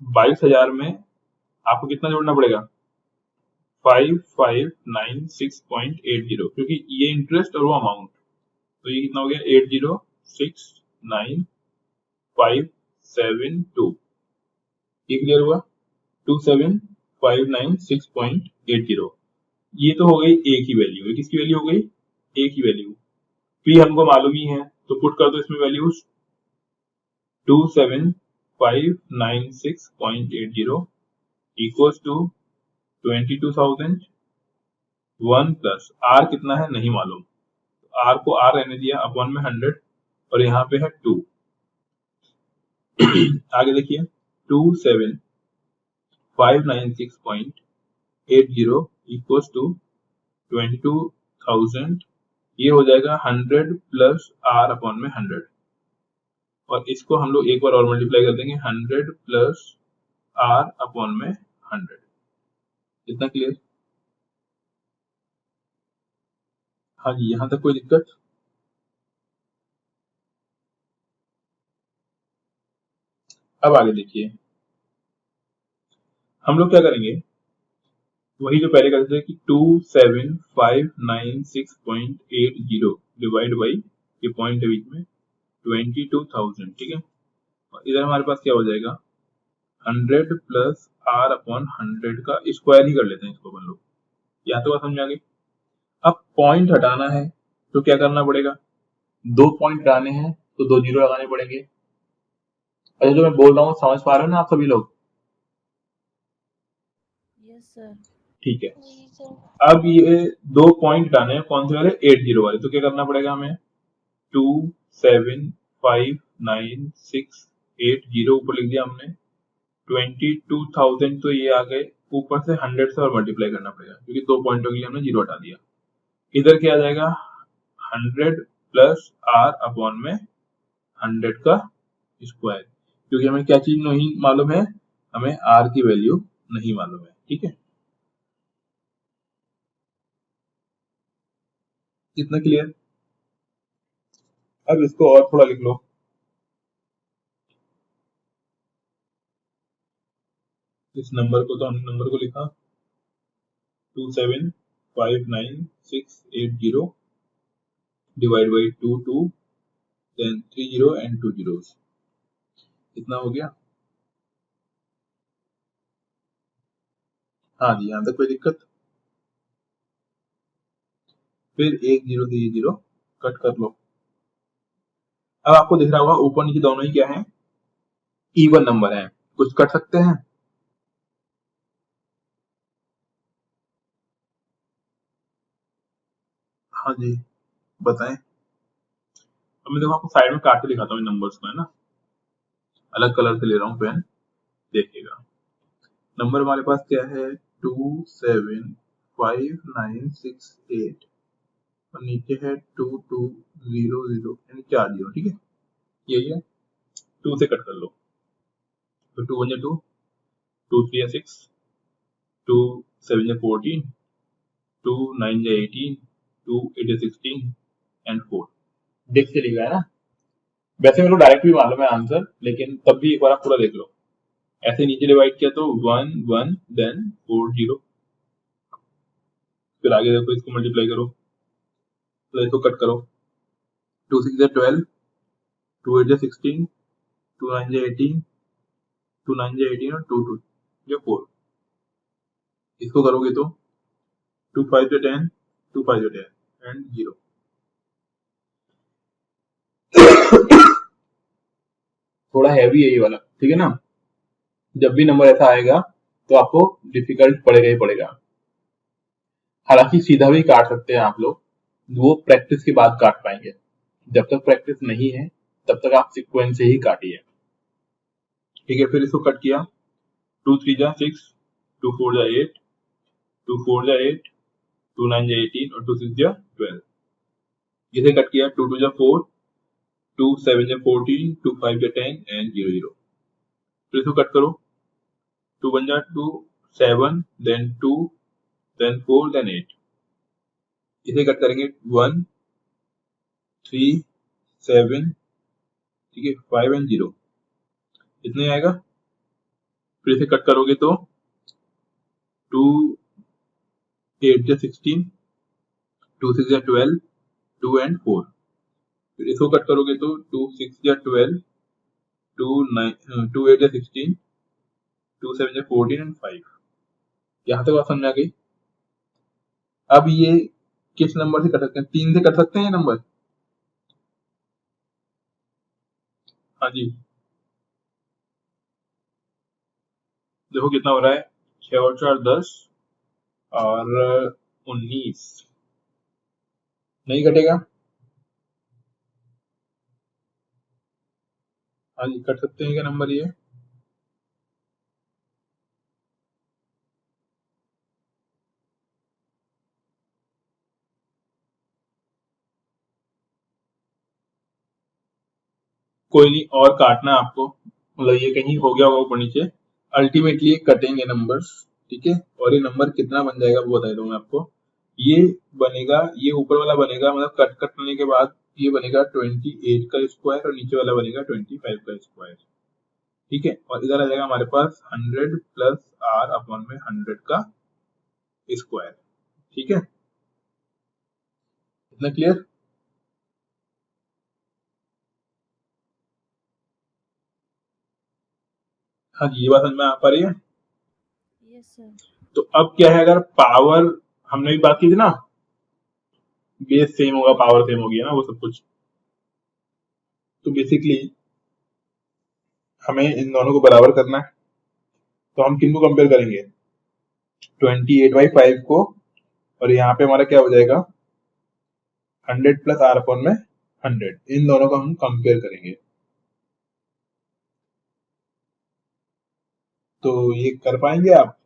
22,000 में आपको कितना जोड़ना पड़ेगा, 5596.80, क्योंकि ये इंटरेस्ट और वो अमाउंट, तो ये कितना हो गया 80,69572। ये क्लियर हुआ, 27,596.80। ये तो हो गई ए की वैल्यू। किसकी वैल्यू हो गई, ए की वैल्यू। पी हमको मालूम ही है तो पुट कर दो इसमें value 27,596.80 equals to 22,000। 1 plus R कितना है नहीं मालूम, आर को आर रहने दिया, अपॉन में 100 और यहाँ पे है 2। आगे देखिए 27,596.80 इक्वल्स टू 22,000। ये हो जाएगा 100 प्लस आर अपॉन में 100, और इसको हम लोग एक बार और मल्टीप्लाई कर देंगे, 100 प्लस आर अपॉन में 100। इतना क्लियर? हाँ जी, यहां तक कोई दिक्कत? अब आगे देखिए, हम लोग क्या करेंगे, वही जो पहले करते थे कि 27,596.80 डिवाइड बाई, ये पॉइंट है बीच में, 22,000। ठीक है, और इधर हमारे पास क्या हो जाएगा, 100 प्लस आर अपॉन 100 का स्क्वायर ही कर लेते हैं इसको अपन लोग। यहाँ तो बात समझ में आ गई। अब पॉइंट हटाना है तो क्या करना पड़ेगा, 2 पॉइंट हटाने हैं तो 2 जीरो लगाने पड़ेंगे। अच्छा, जो मैं बोल रहा हूँ समझ पा रहे हो ना आप सभी लोग? Yes sir. ठीक है, अब ये 2 पॉइंट हटाने हैं, कौन से वाले, 80 वाले। तो क्या करना पड़ेगा हमें, 27,596.80 ऊपर लिख दिया हमने, 22,000 तो ये आ गए, ऊपर से 100 से और मल्टीप्लाई करना पड़ेगा क्योंकि 2 पॉइंटों के लिए हमने जीरो हटा दिया। इधर क्या आ जाएगा, 100 प्लस आर अपॉन में 100 का स्क्वायर, क्योंकि हमें क्या चीज नहीं मालूम है, हमें आर की वैल्यू नहीं मालूम है। ठीक है, इतना क्लियर? अब इसको और थोड़ा लिख लो, इस नंबर को, तो हमने नंबर को लिखा 27,596.80 divide by 2 then 30 and 2 zeros। इतना हो गया? हाँ जी, यहाँ तक कोई दिक्कत? फिर एक जीरो से ये जीरो कट कर लो। अब आपको दिख रहा होगा ऊपर नीचे दोनों ही क्या है, इवन नंबर है, कुछ कट सकते हैं? हाँ जी, बताएं। अब मैं देखो आपको साइड में काट के दिखाता हूँ नंबर्स को, है ना, अलग कलर से ले रहा हूँ पेन, देखिएगा। नंबर हमारे पास क्या है, 27,596.8 और नीचे है 2200, यानी 4 जीरो। ठीक है, यही है, 2 से कट कर लो, तो 2 1 2, 2 3 6, 2 7 या 14, 2 9 या 18, 2 8 या 16 एंड 4। देख से लिखा है ना। वैसे मेरे को डायरेक्ट भी मालूम है आंसर, लेकिन तब भी एक बार आप पूरा देख लो। ऐसे नीचे डिवाइड किया तो 1 1 देन 4 0, फिर आगे देखो इसको मल्टीप्लाई करो तो इसको कट करो, 2 6 या 12, 2 8 या 16, 2 9 या 18, 2 9 या 18 और 2 2 या 4। इसको करोगे तो 2 5 या 10, 2 5 या 10 एंड 0। थोड़ा हैवी है ये वाला, ठीक है ना। जब भी नंबर ऐसा आएगा तो आपको डिफिकल्ट पड़ेगा ही पड़ेगा। हालांकि सीधा भी काट सकते हैं आप लोग, वो प्रैक्टिस के बाद काट पाएंगे। जब तक प्रैक्टिस नहीं है तब तक आप सीक्वेंस से ही काटिए, ठीक है। फिर इसको कट किया, 2 3 जा 6, 2 4 जा 8, 2 4 जा 8, 2 9 जा 18 और 2 6 जा 12। इसे कट किया, 2 2 जा 4, 2 7 जा 14, 2 5 जा 10 एंड 0 0। फिर इसको कट करो, 2 1 जा 2 7 देन 2 देन 4 देन 8। इसे कट करेंगे 1 3 7, ठीक है, 5 एंड 0, इतने आएगा। फिर इसे कट करोगे तो 2 8 जा 16, 2 6 जा 12, 2 एंड 4। फिर इसको कट करोगे तो 2 6 जा 12, 2 8 जा 16, 2 7 जा 14 एंड 5। यहाँ तक बात समझ आ गई। अब ये किस नंबर से कट सकते हैं? 3 से कट सकते हैं ये नंबर। हाँ जी, देखो कितना हो रहा है, 6 और 4 10 और 19। नहीं कटेगा? हाँ जी, कट सकते हैं क्या नंबर ये? कोई नहीं, और काटना है आपको, मतलब ये कहीं हो गया होगा ऊपर नीचे। अल्टीमेटली ये कटेंगे नंबर्स, ठीक है। और ये नंबर कितना बन जाएगा वो बता दूं मैं आपको। ये बनेगा, ये ऊपर वाला बनेगा, मतलब कट करने के बाद ये बनेगा 28 का स्क्वायर और नीचे वाला बनेगा 25 का स्क्वायर, ठीक है। और इधर आ जाएगा हमारे पास 100 प्लस r अपॉन में 100 का स्क्वायर, ठीक है। इतना क्लियर? हाँ जी, ये बात समझ में आ पा रही है? Yes sir. तो अब क्या है, अगर पावर हमने भी बात की थी ना, बेस सेम होगा, पावर सेम होगी ना, वो सब कुछ। तो बेसिकली हमें इन दोनों को बराबर करना है, तो हम किनको कंपेयर करेंगे? 28/5 को, और यहाँ पे हमारा क्या हो जाएगा, 100 प्लस r अपॉन में 100। इन दोनों को हम कंपेयर करेंगे। तो ये कर पाएंगे आप?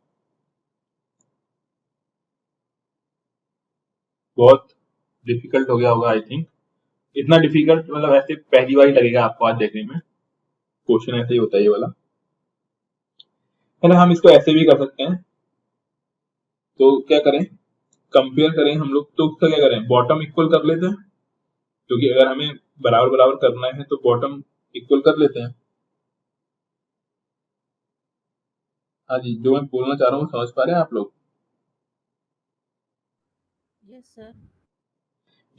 बहुत डिफिकल्ट हो गया होगा आई थिंक। इतना डिफिकल्ट मतलब ऐसे पहली बार ही लगेगा आपको आज देखने में। क्वेश्चन ऐसे ही होता है ये वाला, है ना। हम इसको ऐसे भी कर सकते हैं। तो क्या करें, कंपेयर करें हम लोग, तो उसका क्या करें, बॉटम इक्वल कर लेते हैं, क्योंकि अगर हमें बराबर बराबर करना है तो बॉटम इक्वल कर लेते हैं। हाँ जी, जो मैं बोलना चाह रहा हूँ समझ पा रहे हैं आप लोग? Yes sir.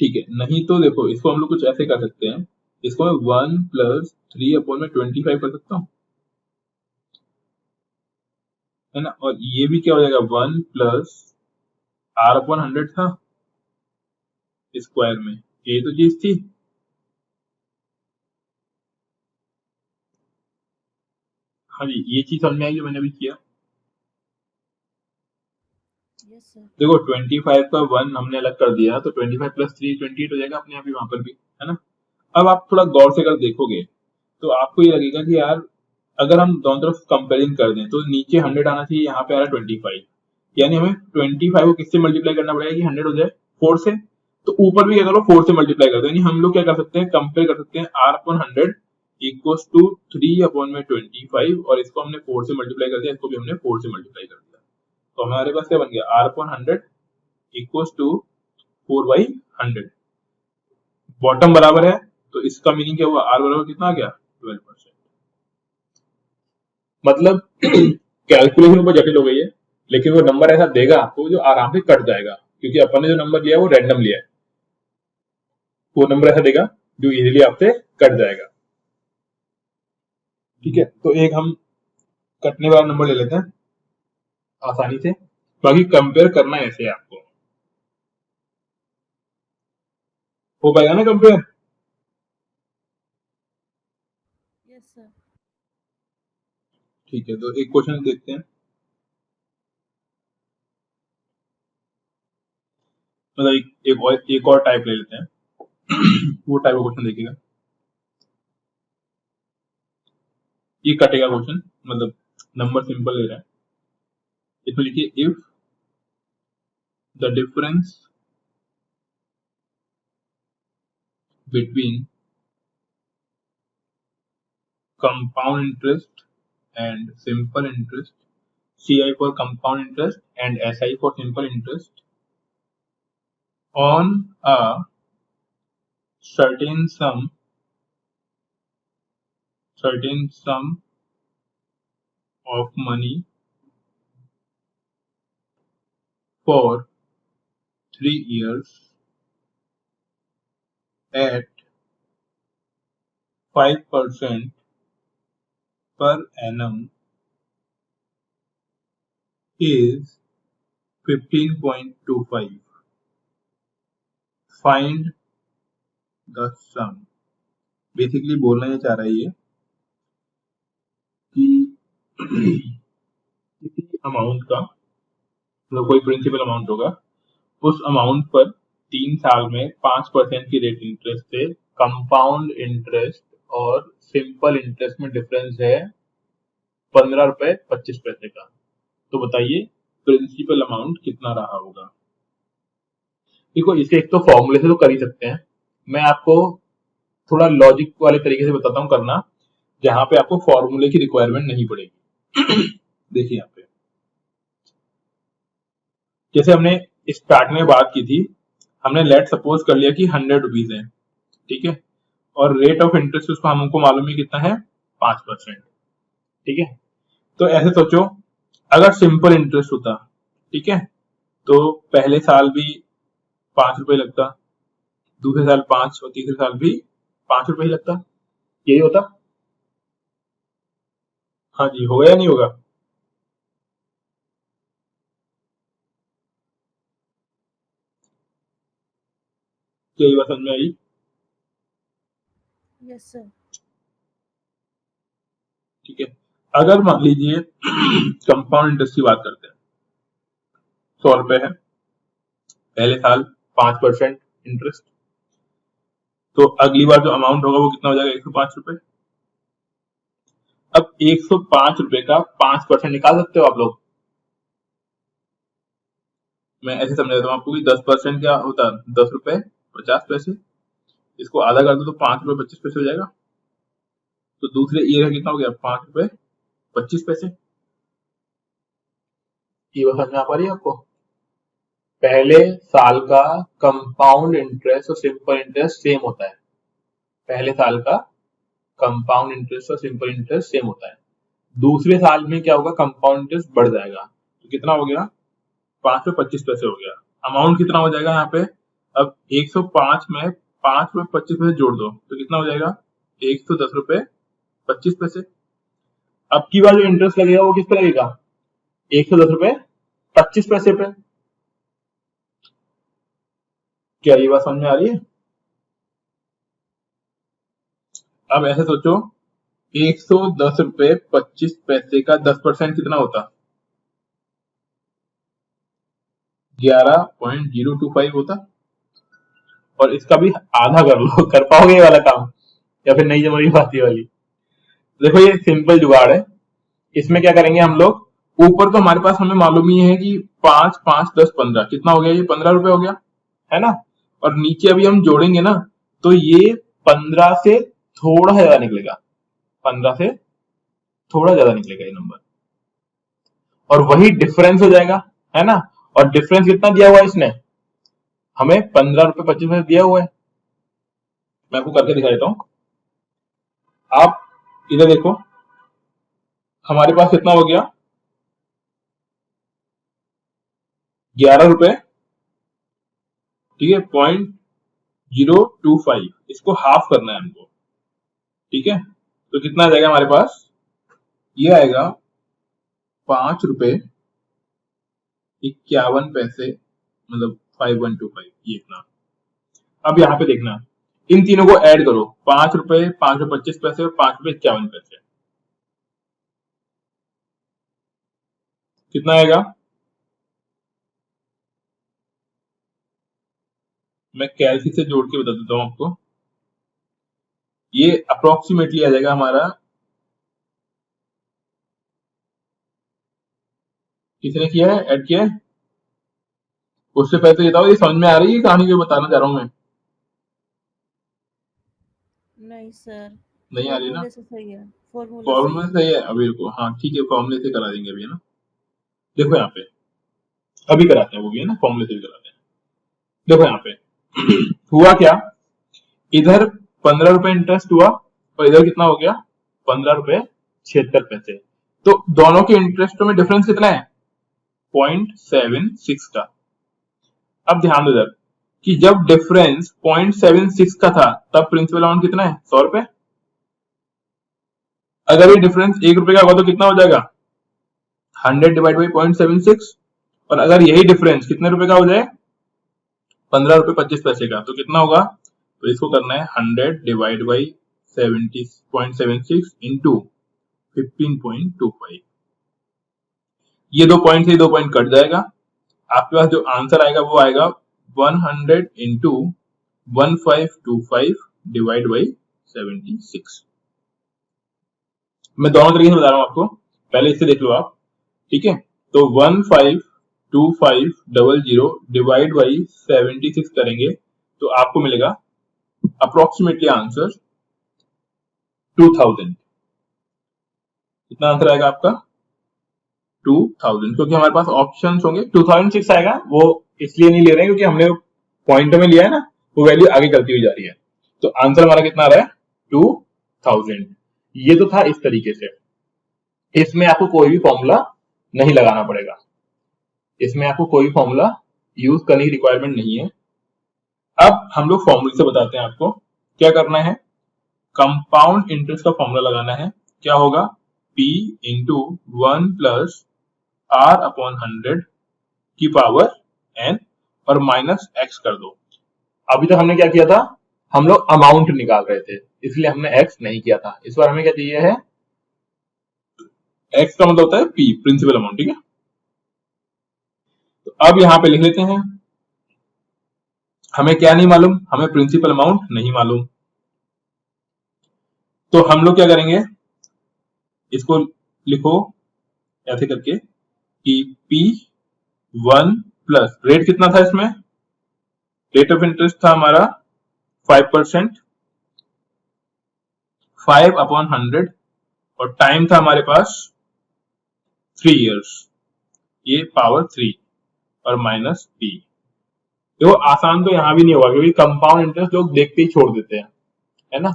ठीक है, नहीं तो देखो इसको हम लोग कुछ ऐसे कर सकते हैं, इसको मैं 1 प्लस 3 अपॉन में 25 कर सकता हूँ, है ना। और ये भी क्या हो जाएगा, 1 प्लस r अपॉन 100 था स्क्वायर में, ये तो चीज थी। हाँ जी, ये चीज समझ में आई जो मैंने अभी किया। Yes sir. देखो 25 का 1 हमने अलग कर दिया, तो 25 प्लस 3 28 हो जाएगा अपने आप ही वहां पर भी, है ना। अब आप थोड़ा गौर से अगर देखोगे तो आपको ये लगेगा कि यार अगर हम दोनों तरफ कंपेरिजन कर दें तो नीचे 100 आना चाहिए, यहाँ पे आ रहा है 25, यानी हमें 25 को किससे मल्टीप्लाई करना पड़ेगा कि 100 हो जाए, 4 से। तो ऊपर भी क्या करो, 4 से मल्टीप्लाई कर दो, यानी हम लोग क्या कर सकते हैं, कंपेयर कर सकते हैं r upon 100 equals to 3 upon में 25, और इसको हमने 4 से मल्टीप्लाई कर दिया, इसको भी हमने 4 से मल्टीप्लाई कर दिया। तो हमारे पास क्या बन गया, r upon 100 equals to 4/100। Bottom बराबर है तो इसका मीनिंग क्या हुआ, r बराबर कितना आ गया 12%। मतलब कैलकुलेशन ऊपर जटिल हो गई है, लेकिन वो नंबर ऐसा देगा आपको जो आराम से कट जाएगा, क्योंकि अपन ने जो नंबर लिया है वो रैंडम लिया है। वो नंबर ऐसा देगा जो इजीली आपसे कट जाएगा। ठीक है, तो एक हम कटने वाला नंबर ले लेते हैं आसानी से, बाकी कंपेयर करना ऐसे है आपको, हो पाएगा ना कंपेयर। Yes sir. ठीक है, तो एक क्वेश्चन देखते हैं, मतलब एक और टाइप ले लेते हैं। वो टाइप का क्वेश्चन देखिएगा, ये कटेगा क्वेश्चन, मतलब नंबर सिंपल ले रहा है। इसमें लिखिए if the difference between compound interest and simple interest, CI for compound interest and SI for simple interest on a certain sum of money for 3 years at 5% per annum is 15.25. Find the sum. Basically बोलना ये चाह रहा है ये कि किसी amount का, मतलब कोई प्रिंसिपल अमाउंट होगा, उस अमाउंट पर 3 साल में 5% की रेट इंटरेस्ट से कंपाउंड इंटरेस्ट और सिंपल इंटरेस्ट में डिफरेंस है 15 रुपए 25 पैसे का। तो बताइए प्रिंसिपल अमाउंट कितना रहा होगा। देखो इसे एक तो फॉर्मूले से तो कर ही सकते हैं, मैं आपको थोड़ा लॉजिक वाले तरीके से बताता हूँ करना, जहां पे आपको फॉर्मूले की रिक्वायरमेंट नहीं पड़ेगी। देखिए यहाँ पे जैसे हमने स्टार्ट में बात की थी, हमने लेट सपोज कर लिया कि 100 रुपीज है, ठीक है, और रेट ऑफ इंटरेस्ट उसको हमको मालूम है कितना है 5%। ठीक है, तो ऐसे सोचो अगर सिंपल इंटरेस्ट होता, ठीक है, तो पहले साल भी 5 रुपए लगता, दूसरे साल 5 और तीसरे साल भी 5 रुपए ही लगता, यही होता। हाँ जी, होगा या नहीं होगा। तो यही बात समझ में आई। Yes sir. ठीक है, अगर मान लीजिए कंपाउंड इंटरेस्ट की बात करते हैं, 100 रुपए है, पहले साल 5% इंटरेस्ट, तो अगली बार जो अमाउंट होगा वो कितना हो जाएगा 105 रुपए। अब 105 रुपए का 5% निकाल सकते हो आप लोग। मैं ऐसे समझा देता हूँ आपको कि 10% क्या होता है 10 रुपए 50 पैसे, इसको आधा कर दो तो 5 रुपए 25 पैसे हो जाएगा। तो दूसरे ईयर का कितना हो गया 5 रुपए 25 पैसे। ये बात समझ में आ पा रही है आपको। पहले साल का कंपाउंड इंटरेस्ट और सिंपल इंटरेस्ट सेम होता है, पहले साल का कंपाउंड इंटरेस्ट और सिंपल इंटरेस्ट सेम होता है। दूसरे साल में क्या होगा, कंपाउंड इंटरेस्ट बढ़ जाएगा, तो कितना हो गया 5 रुपए 25 पैसे हो गया। अमाउंट कितना हो जाएगा यहाँ पे, अब 105 में 5 रुपए 25 पैसे जोड़ दो तो कितना हो जाएगा 110 रुपए 25 पैसे। अब की बार जो इंटरेस्ट लगेगा वो किस पे लगेगा 110 रुपए 25 पैसे पे। क्या ये बात समझ में आ रही है। अब ऐसे सोचो 110 रुपए 25 पैसे का 10% कितना होता 11.025 होता, और इसका भी आधा कर लो, कर पाओगे ये वाला काम या फिर नहीं जमेगी बात ये वाली। देखो ये सिंपल जुगाड़ है, इसमें क्या करेंगे हम लोग, ऊपर तो हमारे पास हमें मालूम ही है कि 5 5 10 15 कितना हो गया, ये 15 रुपए हो गया है ना, और नीचे अभी हम जोड़ेंगे ना तो ये 15 से थोड़ा ज्यादा निकलेगा, 15 से थोड़ा ज्यादा निकलेगा ये नंबर। और वही डिफरेंस हो जाएगा, है ना। और डिफरेंस कितना दिया हुआ है इसने, हमें 15 रुपए 25 पैसे दिया हुआ है। मैं आपको करके दिखा देता हूं। आप इधर देखो, हमारे पास कितना हो गया, 11 रुपए, ठीक है, 0.025। इसको हाफ करना है हमको, ठीक है। तो कितना आ जाएगा हमारे पास, ये आएगा 5 रुपए 51 पैसे, मतलब 5125, ये इतना। अब यहाँ पे देखना, इन तीनों को ऐड करो, 5 रुपए 5 रुपए 25 पैसे और 5 रुपए 51 पैसे, कितना आएगा। मैं कैलसी से जोड़ के बता देता हूं आपको, ये अप्रोक्सीमेटली आ जाएगा हमारा, किसने किया है, ऐड किया है, उससे पहले तो ये बताओ, ये समझ में आ रही है कहानी जो बताना चाह रहा हूं मैं, नहीं सर, नहीं आ रही ना। फॉर्मूले से सही है, फॉर्मूला फॉर्मूला सही है। सही है अभी रुको, हाँ ठीक है, फॉर्मूले से करा देंगे अभी, है ना। देखो यहाँ पे अभी कराते हैं वो भी, है ना, फॉर्मूले से भी कराते हैं। देखो यहाँ पे हुआ क्या, इधर 15 रुपए इंटरेस्ट हुआ और इधर कितना हो गया, 15 रुपए 76 पैसे। तो दोनों के इंटरेस्ट में डिफरेंस कितना है, 0.76 का। अब ध्यान दो इधर कि जब डिफरेंस 0.76 का था तब प्रिंसिपल अमाउंट कितना है, 100 रुपए। अगर ये डिफरेंस 1 रुपए का होगा तो कितना हो जाएगा, 100 डिवाइड बाई 0.76। और अगर यही डिफरेंस कितने रुपए का हो जाए, 15 रुपए 25 पैसे का, तो कितना होगा। तो इसको करना है 100 डिवाइड बाई 70.76 इंटू 15.25। ये 2 पॉइंट से 2 पॉइंट कट जाएगा, आपके पास जो आंसर आएगा वो आएगा 100 इंटू 1525 डिवाइड बाई 76। मैं दोनों तरीके से बता रहा हूं आपको, पहले इससे देख लो आप, ठीक है। तो 152500 डिवाइड बाई 76 करेंगे तो आपको मिलेगा अप्रोक्सीमेटली आंसर 2000। कितना आंसर आएगा आपका, 2000, क्योंकि हमारे पास ऑप्शंस होंगे। 2006 आएगा, वो इसलिए नहीं ले रहे हैं क्योंकि हमने पॉइंट में लिया है ना, वो वैल्यू आगे चलती हुई जा रही है। तो आंसर हमारा कितना आ रहा है, 2000। ये तो था इस तरीके से, इसमें आपको कोई भी फॉर्मूला नहीं लगाना पड़ेगा, इसमें आपको कोई भी फॉर्मूला यूज करने की रिक्वायरमेंट नहीं है। अब हम लोग फॉर्मूले से बताते हैं आपको क्या करना है। कंपाउंड इंटरेस्ट का फॉर्मूला लगाना है, क्या होगा, P into 1 plus R upon 100 की पावर n और माइनस x कर दो। अभी तक हमने क्या किया था, हम लोग अमाउंट निकाल रहे थे, इसलिए हमने x नहीं किया था। इस बार हमें क्या चाहिए है, x का मतलब होता है P, प्रिंसिपल अमाउंट, ठीक है। तो अब यहां पे लिख लेते हैं, हमें क्या नहीं मालूम, हमें प्रिंसिपल अमाउंट नहीं मालूम। तो हम लोग क्या करेंगे, इसको लिखो ऐसे करके कि P1 प्लस रेट कितना था इसमें, रेट ऑफ इंटरेस्ट था हमारा 5%, 5 अपॉन 100 और टाइम था हमारे पास 3 इयर्स, ये पावर 3 और माइनस P। देखो आसान तो यहां भी नहीं होगा क्योंकि कंपाउंड इंटरेस्ट लोग देखते ही छोड़ देते हैं, है ना।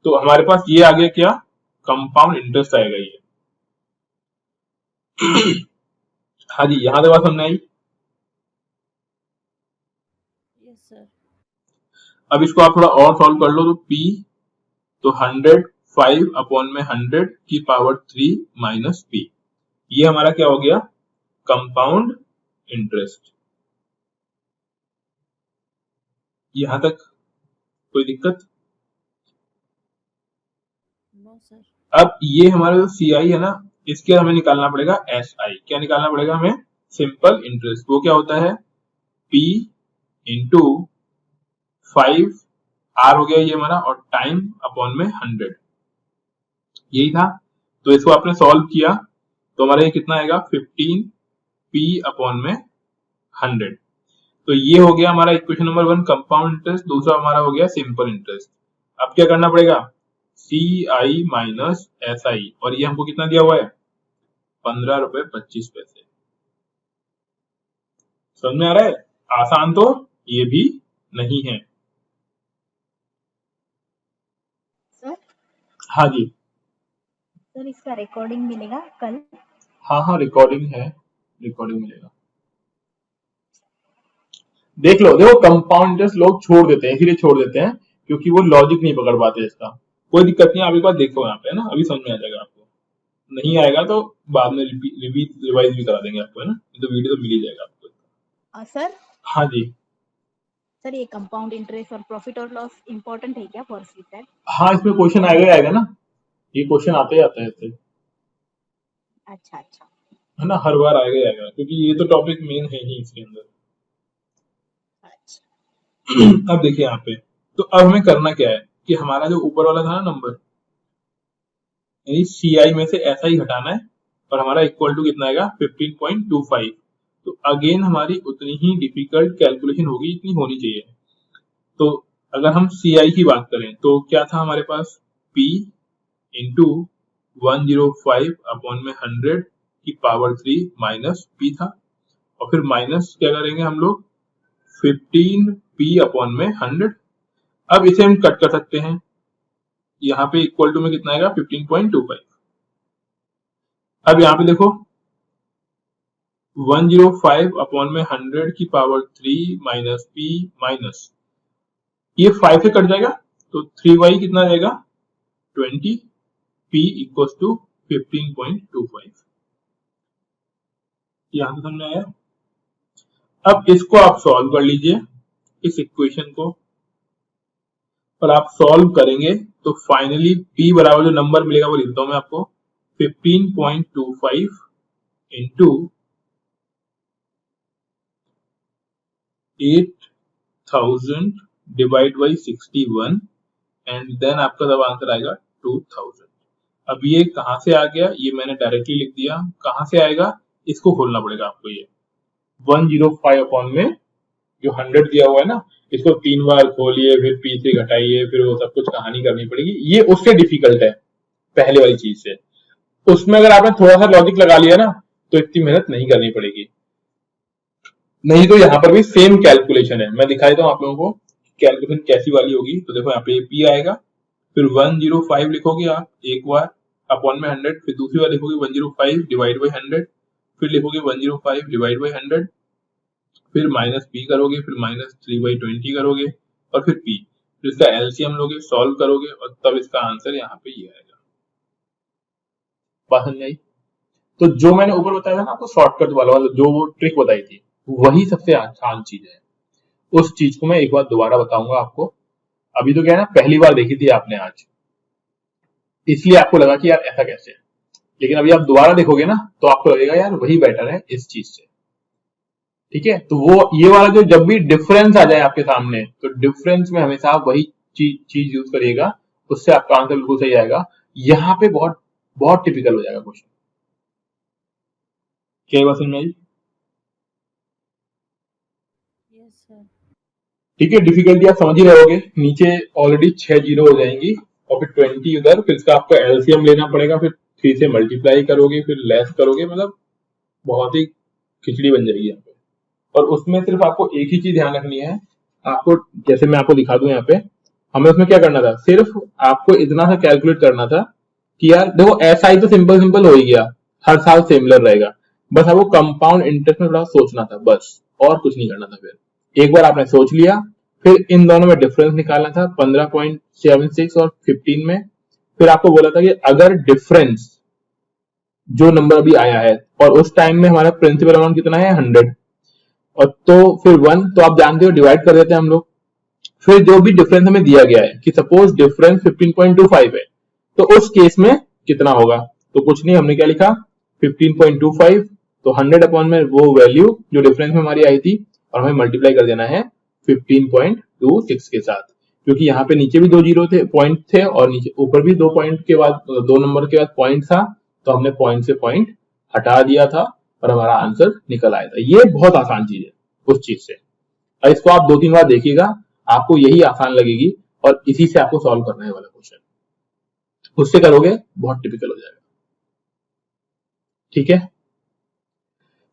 तो हमारे पास ये आ गया क्या, कंपाउंड इंटरेस्ट आएगा ये। हाँ जी, यहां तक बात समझ आई। Yes sir. अब इसको आप थोड़ा और सॉल्व कर लो, तो P तो 100 5 अपॉन में 100 की पावर 3 माइनस P, ये हमारा क्या हो गया, कंपाउंड इंटरेस्ट। यहां तक कोई दिक्कत, नो सर। अब ये हमारा जो CI है ना, इसके हमें निकालना पड़ेगा SI। क्या निकालना पड़ेगा हमें, सिंपल इंटरेस्ट। वो क्या होता है, P इंटू 5 R हो गया ये हमारा, और टाइम अपॉन में 100, यही था। तो इसको आपने सॉल्व किया तो हमारा ये कितना आएगा, 15 P अपॉन में 100। तो ये हो गया हमारा इक्वेशन नंबर 1 कंपाउंड इंटरेस्ट, दूसरा हमारा हो गया सिंपल इंटरेस्ट। अब क्या करना पड़ेगा, CI माइनस SI, और ये हमको कितना दिया हुआ है, ₹15.25। समझ में आ रहा है? आसान तो ये भी नहीं है। सर हाँ जी, सर इसका रिकॉर्डिंग मिलेगा कल? हाँ रिकॉर्डिंग है, रिकॉर्डिंग मिलेगा। देख लो, देखो कंपाउंड इंटरेस्ट लोग छोड़ देते हैं, इसीलिए छोड़ देते हैं क्योंकि वो लॉजिक नहीं पकड़ पाते इसका। कोई दिक्कत नहीं, आप एक बार देखो यहाँ पे, है ना, अभी समझ में आ जाएगा आपको। नहीं आएगा तो बाद में रिवाइज भी करा देंगे आपको, है ना, तो वीडियो तो मिल ही जाएगा आपको। सर हाँ जी, सर ये कंपाउंड इंटरेस्ट और प्रॉफिट और लॉस इम्पोर्टेंट है क्या फॉर सीटेट? हाँ इसमें क्वेश्चन आएगा ही आएगा ना, ये क्वेश्चन आते ही आता है इससे, अच्छा अच्छा है ना, हर बार आएगा ही आएगा क्योंकि ये तो टॉपिक मेन है ही इसके अंदर। अच्छा। अब देखिए यहाँ पे, तो अब हमें करना क्या है कि हमारा जो ऊपर वाला था ना नंबर, यानी CI में से ऐसा ही हटाना है और हमारा इक्वल टू कितना आएगा 15.25। तो अगेन हमारी उतनी ही डिफिकल्ट कैलकुलेशन होगी, इतनी होनी चाहिए। तो अगर हम CI की बात करें तो क्या था हमारे पास, P इंटू 105 अपॉन में 100 की पावर 3 माइनस P था, और फिर माइनस क्या करेंगे हम लोग 15P अपॉन में 100। अब इसे हम कट कर सकते हैं, यहाँ पे इक्वल टू में कितना आएगा 15.25। अब यहाँ पे देखो 105 अपॉन में 100 की पावर 3 माइनस P माइनस ये 5 से कट जाएगा, तो 3y कितना जाएगा 20, P इक्वल टू 15.25। यहां से समझ आया? अब इसको आप सॉल्व कर लीजिए, इस इक्वेशन को, और आप सॉल्व करेंगे तो फाइनली P बराबर जो नंबर मिलेगा वो लिखता हूं मैं आपको, 15.25 into 8000 divide by 61 and then आपका तब आंसर आएगा 2000। अब ये कहां से आ गया, ये मैंने डायरेक्टली लिख दिया, कहां से आएगा इसको खोलना पड़ेगा आपको। ये 105 अपॉन में जो 100 दिया हुआ है ना, इसको 3 बार खोलिए, फिर P से घटाइए, फिर वो सब कुछ कहानी करनी पड़ेगी, ये उससे डिफिकल्ट है पहले वाली चीज से। उसमें अगर आपने थोड़ा सा लॉजिक लगा लिया ना तो इतनी मेहनत नहीं करनी पड़ेगी। नहीं तो यहाँ पर भी सेम कैलकुलेशन है, मैं दिखा देता हूँ आप लोगों को कैलकुलेशन कैसी वाली होगी। तो देखो यहाँ पे P आएगा, फिर 105 लिखोगे आप एक बार अपॉन में 100, फिर दूसरी बार लिखोगे 105 डिवाइड बाई 100, फिर लिखोगे 105 डिवाइड बाई 100, फिर माइनस P करोगे, फिर माइनस 3/20 करोगे, और फिर P, फिर इसका एलसीएम लोगे, सॉल्व करोगे, और तब इसका आंसर यहाँ पे ये आएगा। बात समझ आई? तो जो मैंने ऊपर बताया था ना आपको शॉर्टकट वाला जो वो ट्रिक बताई थी, वही सबसे आसान चीज है। उस चीज को मैं एक बार दोबारा बताऊंगा आपको। अभी तो क्या है ना, पहली बार देखी थी आपने आज, इसलिए आपको लगा कि यार ऐसा कैसे है, लेकिन अभी आप दोबारा देखोगे ना तो आपको लगेगा यार वही बेटर है इस चीज से। ठीक है, तो वो ये वाला जो जब भी डिफरेंस आ जाए आपके सामने, तो डिफरेंस में हमेशा आप वही चीज यूज करिएगा, उससे आपका आंसर बिल्कुल सही आएगा। यहाँ पे बहुत बहुत टिपिकल हो जाएगा क्वेश्चन। क्या बात समझ में आई? Yes sir. ठीक है, डिफिकल्टी आप समझ ही रहोगे, नीचे ऑलरेडी 6 जीरो हो जाएंगी और फिर 20 उधर, फिर इसका आपको एलसीएम लेना पड़ेगा, फिर 3 से मल्टीप्लाई करोगे, फिर लेस करोगे, मतलब बहुत ही खिचड़ी बन जाएगी यहाँ पे। और उसमें सिर्फ आपको एक ही चीज ध्यान रखनी है, आपको जैसे मैं आपको दिखा दूं यहाँ पे, हमें उसमें क्या करना था, सिर्फ आपको इतना सा कैलकुलेट करना था कि यार देखो एसआई तो सिंपल सिंपल हो ही गया, हर साल सिमिलर रहेगा, बस आपको कंपाउंड इंटरेस्ट में थोड़ा सोचना था बस, और कुछ नहीं करना था। फिर एक बार आपने सोच लिया, फिर इन दोनों में डिफरेंस निकालना था 15.76 और 15 में। फिर आपको बोला था कि अगर डिफरेंस जो नंबर अभी आया है और उस टाइम में हमारा प्रिंसिपल अमाउंट कितना है 100, और तो फिर 1, तो आप जानते हो डिवाइड कर देते हैं हम लोग। फिर जो भी डिफरेंस हमें दिया गया है कि सपोज डिफरेंस 15.25 है, तो उस केस में कितना होगा, तो कुछ नहीं, हमने क्या लिखा 15.25, तो 100 अपॉन में वो वैल्यू जो डिफरेंस में हमारी आई थी, और हमें मल्टीप्लाई कर देना है 15.26 के साथ, क्योंकि यहाँ पे नीचे भी 2 जीरो थे, पॉइंट थे, और नीचे ऊपर भी 2 पॉइंट के बाद 2 नंबर के बाद पॉइंट था, तो हमने पॉइंट से पॉइंट हटा दिया था और हमारा आंसर निकल आया था। ये बहुत आसान चीज है उस चीज से, और इसको आप 2-3 बार देखिएगा, आपको यही आसान लगेगी, और इसी से आपको सॉल्व करना है वाला क्वेश्चन, उससे करोगे बहुत टिपिकल हो जाएगा। ठीक है,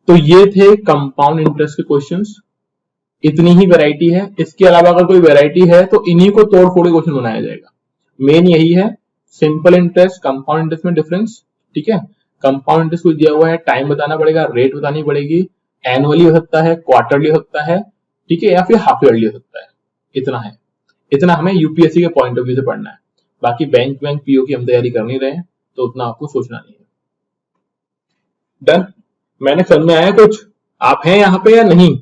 तो ये थे कंपाउंड इंटरेस्ट के क्वेश्चंस। इतनी ही वैरायटी है, इसके अलावा अगर कोई वैरायटी है तो इन्हीं को तोड़ फोड़ के क्वेश्चन बनाया जाएगा। मेन यही है, सिंपल इंटरेस्ट, कंपाउंड इंटरेस्ट में डिफरेंस। ठीक है, कंपाउंड इंटरेस्ट को दिया हुआ है, टाइम बताना पड़ेगा, रेट बतानी पड़ेगी, एनुअली हो सकता है, क्वार्टरली हो सकता है, ठीक है, या फिर हाफ ईयरली हो सकता है। इतना है, इतना हमें यूपीएससी के पॉइंट ऑफ व्यू से पढ़ना है। बाकी बैंक पीओ की हम तैयारी कर नहीं रहे हैं, तो उतना आपको सोचना नहीं है। डन, मैंने समझ में आया कुछ? आप हैं यहाँ पे या नहीं?